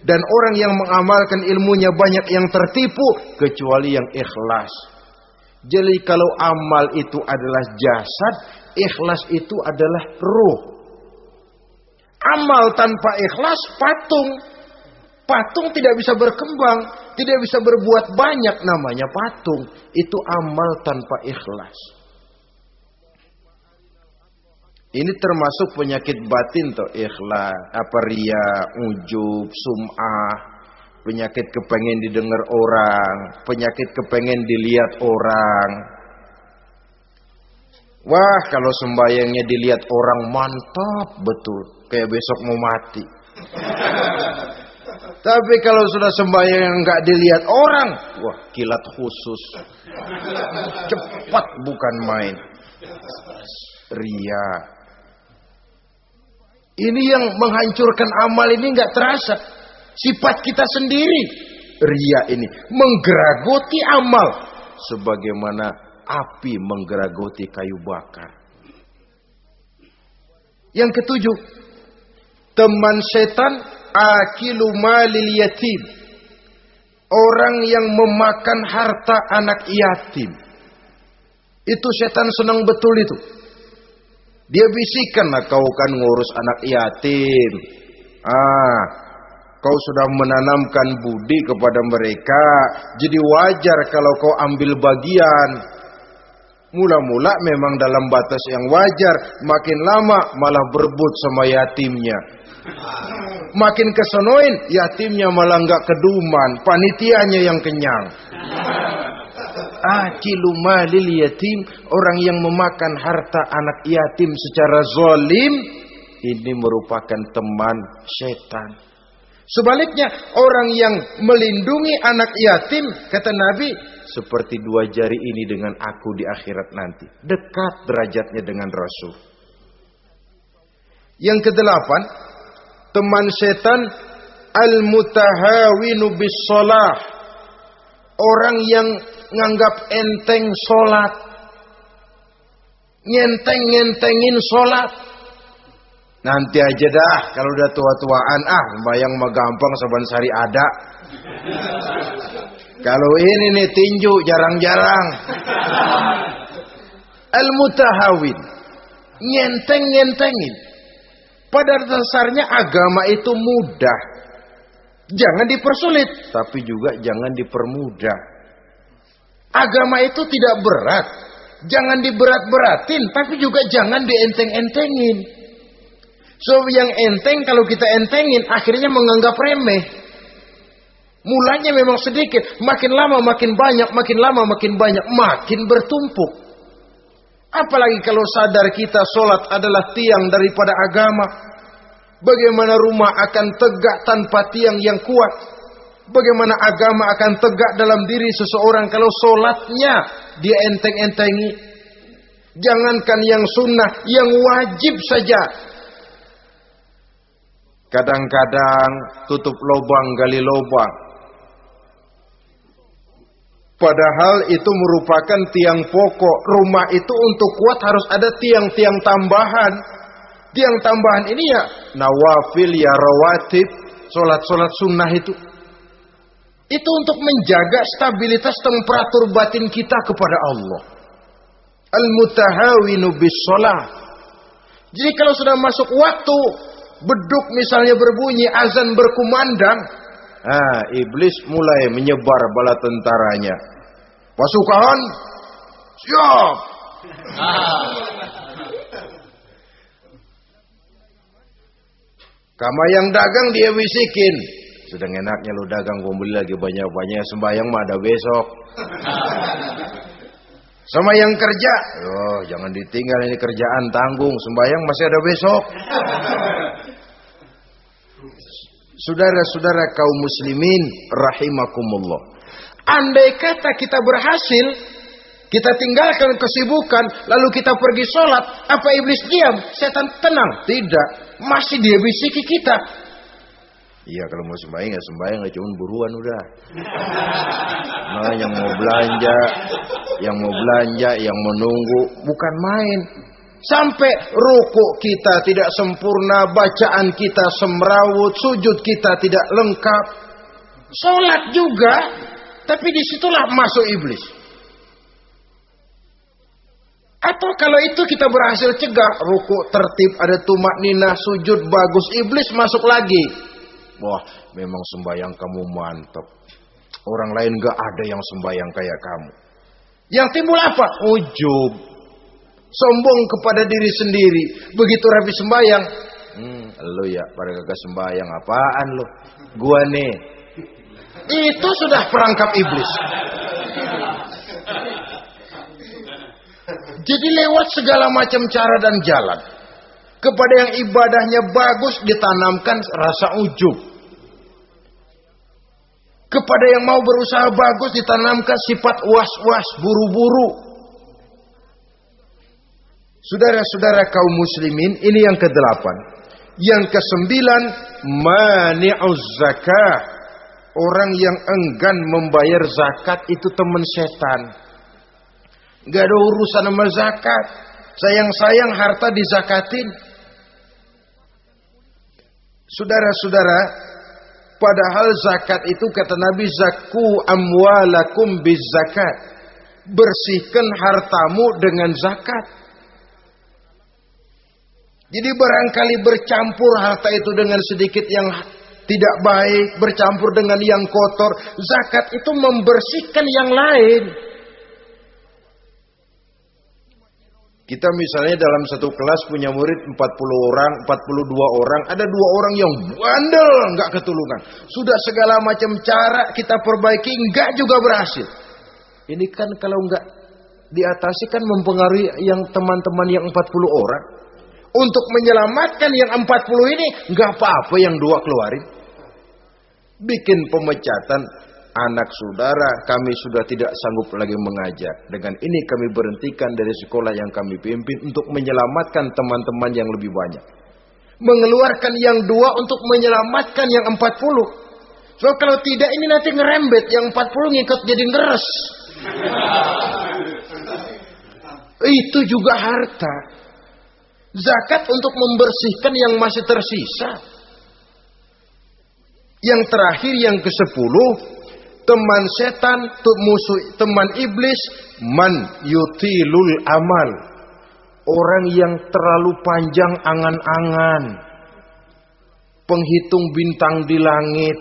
Dan orang yang mengamalkan ilmunya banyak yang tertipu kecuali yang ikhlas. Jadi kalau amal itu adalah jasad, ikhlas itu adalah ruh. Amal tanpa ikhlas patung. Patung tidak bisa berkembang, tidak bisa berbuat banyak, namanya patung. Itu amal tanpa ikhlas. Ini termasuk penyakit batin toh, ikhlas, riya, ujub, sum'ah, penyakit kepengen didengar orang, penyakit kepengen dilihat orang. Wah, kalau sembayangnya dilihat orang mantap betul, kayak besok mau mati. Tapi kalau sudah sembahyang nggak dilihat orang, wah kilat khusus, cepat bukan main. Riya. Ini yang menghancurkan amal ini nggak terasa. Sifat kita sendiri. Riya ini menggeragoti amal. Sebagaimana api menggeragoti kayu bakar. Yang ketujuh. Teman setan akilu malil yatim. Orang yang memakan harta anak yatim. Itu setan senang betul itu. Dia bisikan, nah kau kan ngurus anak yatim. Kau sudah menanamkan budi kepada mereka. Jadi wajar kalau kau ambil bagian. Mula-mula memang dalam batas yang wajar. Makin lama malah berebut sama yatimnya. Makin kesonoin, yatimnya malah nggak keduman, panitianya yang kenyang. Akilu malil yatim, orang yang memakan harta anak yatim secara zalim, ini merupakan teman setan. Sebaliknya, orang yang melindungi anak yatim, kata Nabi, seperti dua jari ini dengan aku di akhirat nanti. Dekat derajatnya dengan Rasul. Yang kedelapan, teman setan al-mutahawinu bis shalah. Orang yang nganggap enteng sholat, ngentengin sholat. Nanti aja dah, kalau udah tua-tuaan, sembayang mah gampang, saban sari ada. Kalau ini nih tinju jarang-jarang. Al-mutahawin, ngentengin. Pada dasarnya agama itu mudah. Jangan dipersulit, tapi juga jangan dipermudah. Agama itu tidak berat. Jangan diberat-beratin, tapi juga jangan dienteng-entengin. So yang enteng kalau kita entengin, akhirnya menganggap remeh. Mulanya memang sedikit, makin lama makin banyak, makin lama makin banyak, makin bertumpuk. Apalagi kalau sadar kita sholat adalah tiang daripada agama. Bagaimana rumah akan tegak tanpa tiang yang kuat? Bagaimana agama akan tegak dalam diri seseorang kalau sholatnya dia enteng-entengi? Jangankan yang sunnah, yang wajib saja. Kadang-kadang tutup lubang gali lubang. Padahal itu merupakan tiang pokok. Rumah itu untuk kuat harus ada tiang-tiang tambahan. Tiang tambahan ini ya nawafil, ya rawatib, solat-solat sunnah itu. Itu untuk menjaga stabilitas temperatur batin kita kepada Allah. Al-mutahawinu bis shalah. Jadi kalau sudah masuk waktu, beduk misalnya berbunyi, azan berkumandang, iblis mulai menyebar bala tentaranya. Pasukan, siap. Kama yang dagang dia bisikin, sedang enaknya lu dagang, gua beli lagi banyak-banyak, sembahyang mah ada besok. Sama yang kerja, jangan ditinggal ini kerjaan, tanggung, sembahyang masih ada besok. Saudara-saudara kaum muslimin rahimakumullah. Andai kata kita berhasil, kita tinggalkan kesibukan, lalu kita pergi sholat, apa iblis diam? Setan tenang? Tidak, masih dia bisiki kita. Iya, kalau mau sembahyang ya sembahyang, cuma buruan udah. Nah, yang mau belanja, yang menunggu, bukan main. Sampai rukuk kita tidak sempurna, bacaan kita semrawut, sujud kita tidak lengkap. Sholat juga, tapi disitulah masuk iblis. Atau kalau itu kita berhasil cegah, rukuk tertib, ada tumak ninah, sujud bagus, iblis masuk lagi. Wah, memang sembahyang kamu mantap. Orang lain gak ada yang sembahyang kayak kamu. Yang timbul apa? Ujub. Sombong kepada diri sendiri. Begitu rapi sembahyang, lu ya pada kagak sembahyang, apaan lu? Gua nih. Itu sudah perangkap iblis. Jadi lewat segala macam cara dan jalan, kepada yang ibadahnya bagus ditanamkan rasa ujub. Kepada yang mau berusaha bagus ditanamkan sifat was-was, buru-buru. Saudara-saudara kaum muslimin, ini yang ke-8. Yang ke-9, mani'uz zakah. Orang yang enggan membayar zakat itu teman setan. Gak ada urusan sama zakat. Sayang-sayang harta dizakatin. Saudara-saudara, padahal zakat itu kata Nabi, zakku amwalakum biz zakat. Bersihkan hartamu dengan zakat. Jadi barangkali bercampur harta itu dengan sedikit yang tidak baik, bercampur dengan yang kotor. Zakat itu membersihkan yang lain. Kita misalnya dalam satu kelas punya murid 40 orang, 42 orang, ada 2 orang yang bandel, nggak ketulungan. Sudah segala macam cara kita perbaiki, nggak juga berhasil. Ini kan kalau nggak diatasi kan mempengaruhi yang teman-teman yang 40 orang. Untuk menyelamatkan yang 40 ini, nggak apa-apa yang 2 keluarin. Bikin pemecatan. Anak saudara, kami sudah tidak sanggup lagi mengajar. Dengan ini kami berhentikan dari sekolah yang kami pimpin untuk menyelamatkan teman-teman yang lebih banyak. Mengeluarkan yang 2 untuk menyelamatkan yang 40. So kalau tidak ini nanti ngerembet, yang 40 ngikut jadi ngeres. Itu juga harta. Zakat untuk membersihkan yang masih tersisa. Yang terakhir yang ke-10. Teman setan, musuh, teman iblis, man yutilul amal. Orang yang terlalu panjang angan-angan. Penghitung bintang di langit.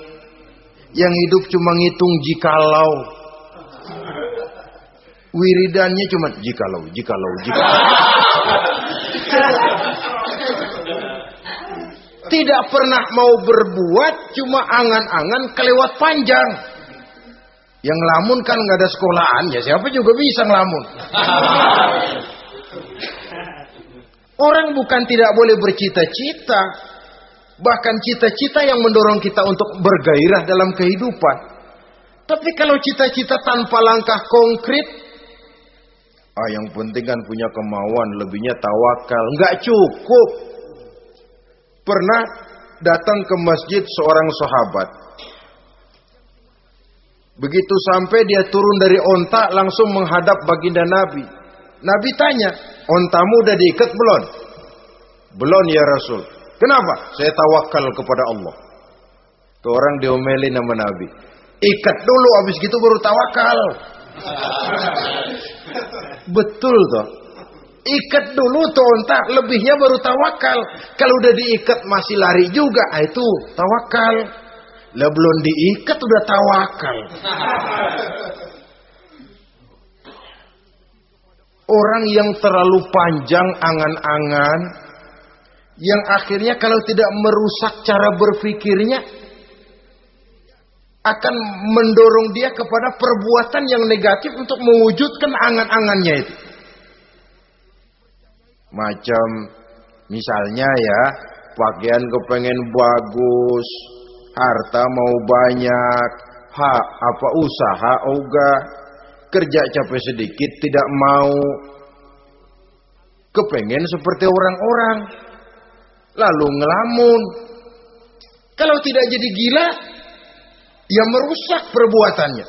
Yang hidup cuma ngitung jikalau. Wiridannya cuma jikalau. Tidak pernah mau berbuat, cuma angan-angan kelewat panjang. Yang ngelamun kan nggak ada sekolahan, ya siapa juga bisa ngelamun. Orang bukan tidak boleh bercita-cita, bahkan cita-cita yang mendorong kita untuk bergairah dalam kehidupan. Tapi kalau cita-cita tanpa langkah konkret, yang penting kan punya kemauan, lebihnya tawakal, nggak cukup. Pernah datang ke masjid seorang sahabat. Begitu sampai dia turun dari onta langsung menghadap baginda Nabi. Nabi tanya, ontamu udah diikat belum? Belum ya Rasul. Kenapa? Saya tawakal kepada Allah. Tuh orang diomelin sama Nabi. Ikat dulu, habis gitu baru tawakal. Betul toh. Ikat dulu tuh onta, lebihnya baru tawakal. Kalau udah diikat masih lari juga, itu tawakal. Lah belum diikat udah tawakal. Orang yang terlalu panjang angan-angan, yang akhirnya kalau tidak merusak cara berpikirnya, akan mendorong dia kepada perbuatan yang negatif untuk mewujudkan angan-angannya itu. Macam misalnya ya, pakaian kepengen bagus, harta mau banyak, usaha ogah, kerja capek sedikit tidak mau, kepengen seperti orang-orang, lalu ngelamun. Kalau tidak jadi gila, ya merusak perbuatannya.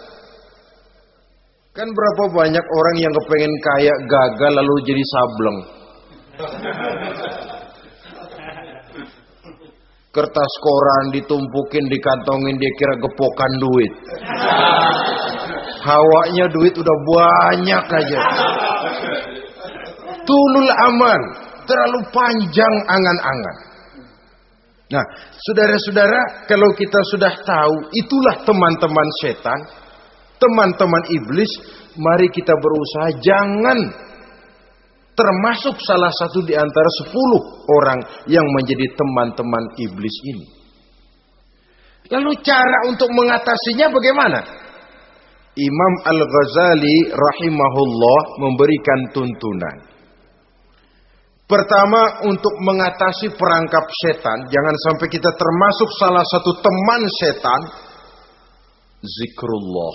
Kan berapa banyak orang yang kepengen kaya gagal lalu jadi sableng. Kertas koran ditumpukin, dikantongin, dia kira gepokan duit. Hawanya duit udah banyak aja. Tulul aman, terlalu panjang angan-angan. Nah, saudara-saudara, kalau kita sudah tahu itulah teman-teman setan, teman-teman iblis, mari kita berusaha jangan termasuk salah satu di antara 10 orang yang menjadi teman-teman iblis ini. Lalu cara untuk mengatasinya bagaimana? Imam Al-Ghazali rahimahullah memberikan tuntunan. Pertama, untuk mengatasi perangkap setan, jangan sampai kita termasuk salah satu teman setan, zikrullah.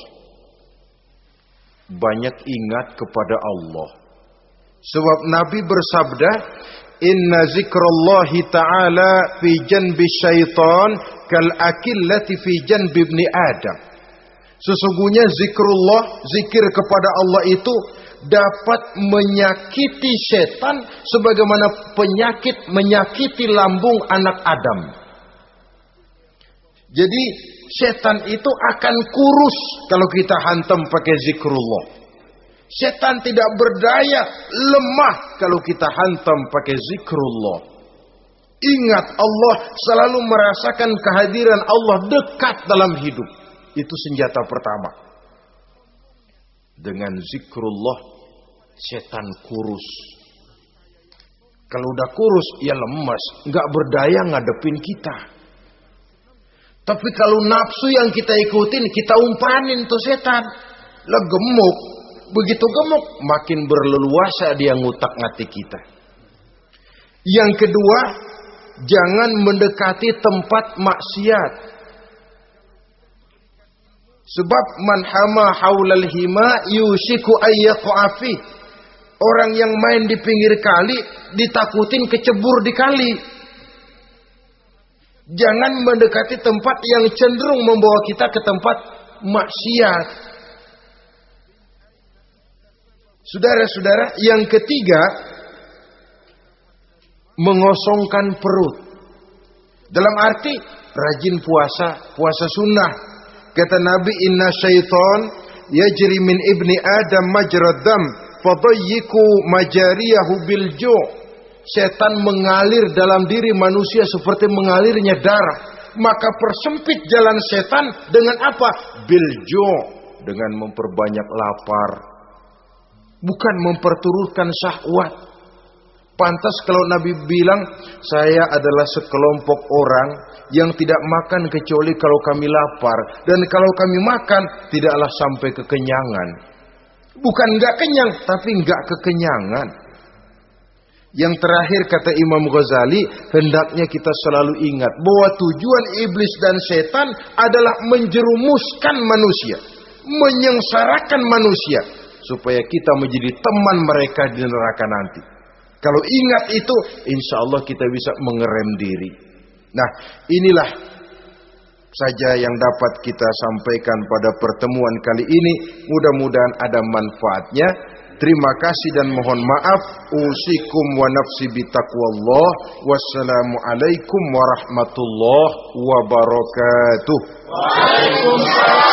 Banyak ingat kepada Allah. Sebab Nabi bersabda, inna zikrallahi ta'ala fi janbi syaitan kal akillati fi janbi ibni Adam. Sesungguhnya zikrullah, zikir kepada Allah itu dapat menyakiti setan sebagaimana penyakit menyakiti lambung anak Adam. Jadi setan itu akan kurus kalau kita hantam pakai zikrullah. Setan tidak berdaya, lemah kalau kita hantam pakai zikrullah. Ingat Allah, selalu merasakan kehadiran Allah dekat dalam hidup. Itu senjata pertama. Dengan zikrullah, setan kurus. Kalau udah kurus, ya lemes, nggak berdaya ngadepin kita. Tapi kalau nafsu yang kita ikutin, kita umpanin tuh setan. Lah gemuk, begitu gemuk, makin berleluasa dia ngutak-ngatik kita. Yang kedua, jangan mendekati tempat maksiat. Sebab man hama haulal hima yusiku ayyaqafi. Orang yang main di pinggir kali ditakutin kecebur di kali. Jangan mendekati tempat yang cenderung membawa kita ke tempat maksiat. Saudara-saudara, yang ketiga, mengosongkan perut. Dalam arti rajin puasa sunnah. Kata Nabi, inna syaitan yajri min ibni adam majrad dam fadayyiku majariyahu bil ju'. Setan mengalir dalam diri manusia seperti mengalirnya darah. Maka persempit jalan setan dengan apa? Bil ju', dengan memperbanyak lapar. Bukan memperturutkan syahwat. Pantas kalau Nabi bilang, saya adalah sekelompok orang yang tidak makan kecuali kalau kami lapar. Dan kalau kami makan, tidaklah sampai kekenyangan. Bukan enggak kenyang, tapi enggak kekenyangan. Yang terakhir kata Imam Ghazali, hendaknya kita selalu ingat bahwa tujuan iblis dan setan adalah menjerumuskan manusia, menyengsarakan manusia, supaya kita menjadi teman mereka di neraka nanti. Kalau ingat itu, insya Allah kita bisa mengerem diri. Nah, inilah saja yang dapat kita sampaikan pada pertemuan kali ini. Mudah-mudahan ada manfaatnya. Terima kasih dan mohon maaf. Usikum wa nafsi bitaqwallah. Wassalamualaikum warahmatullahi wabarakatuh. Waalaikumsalam.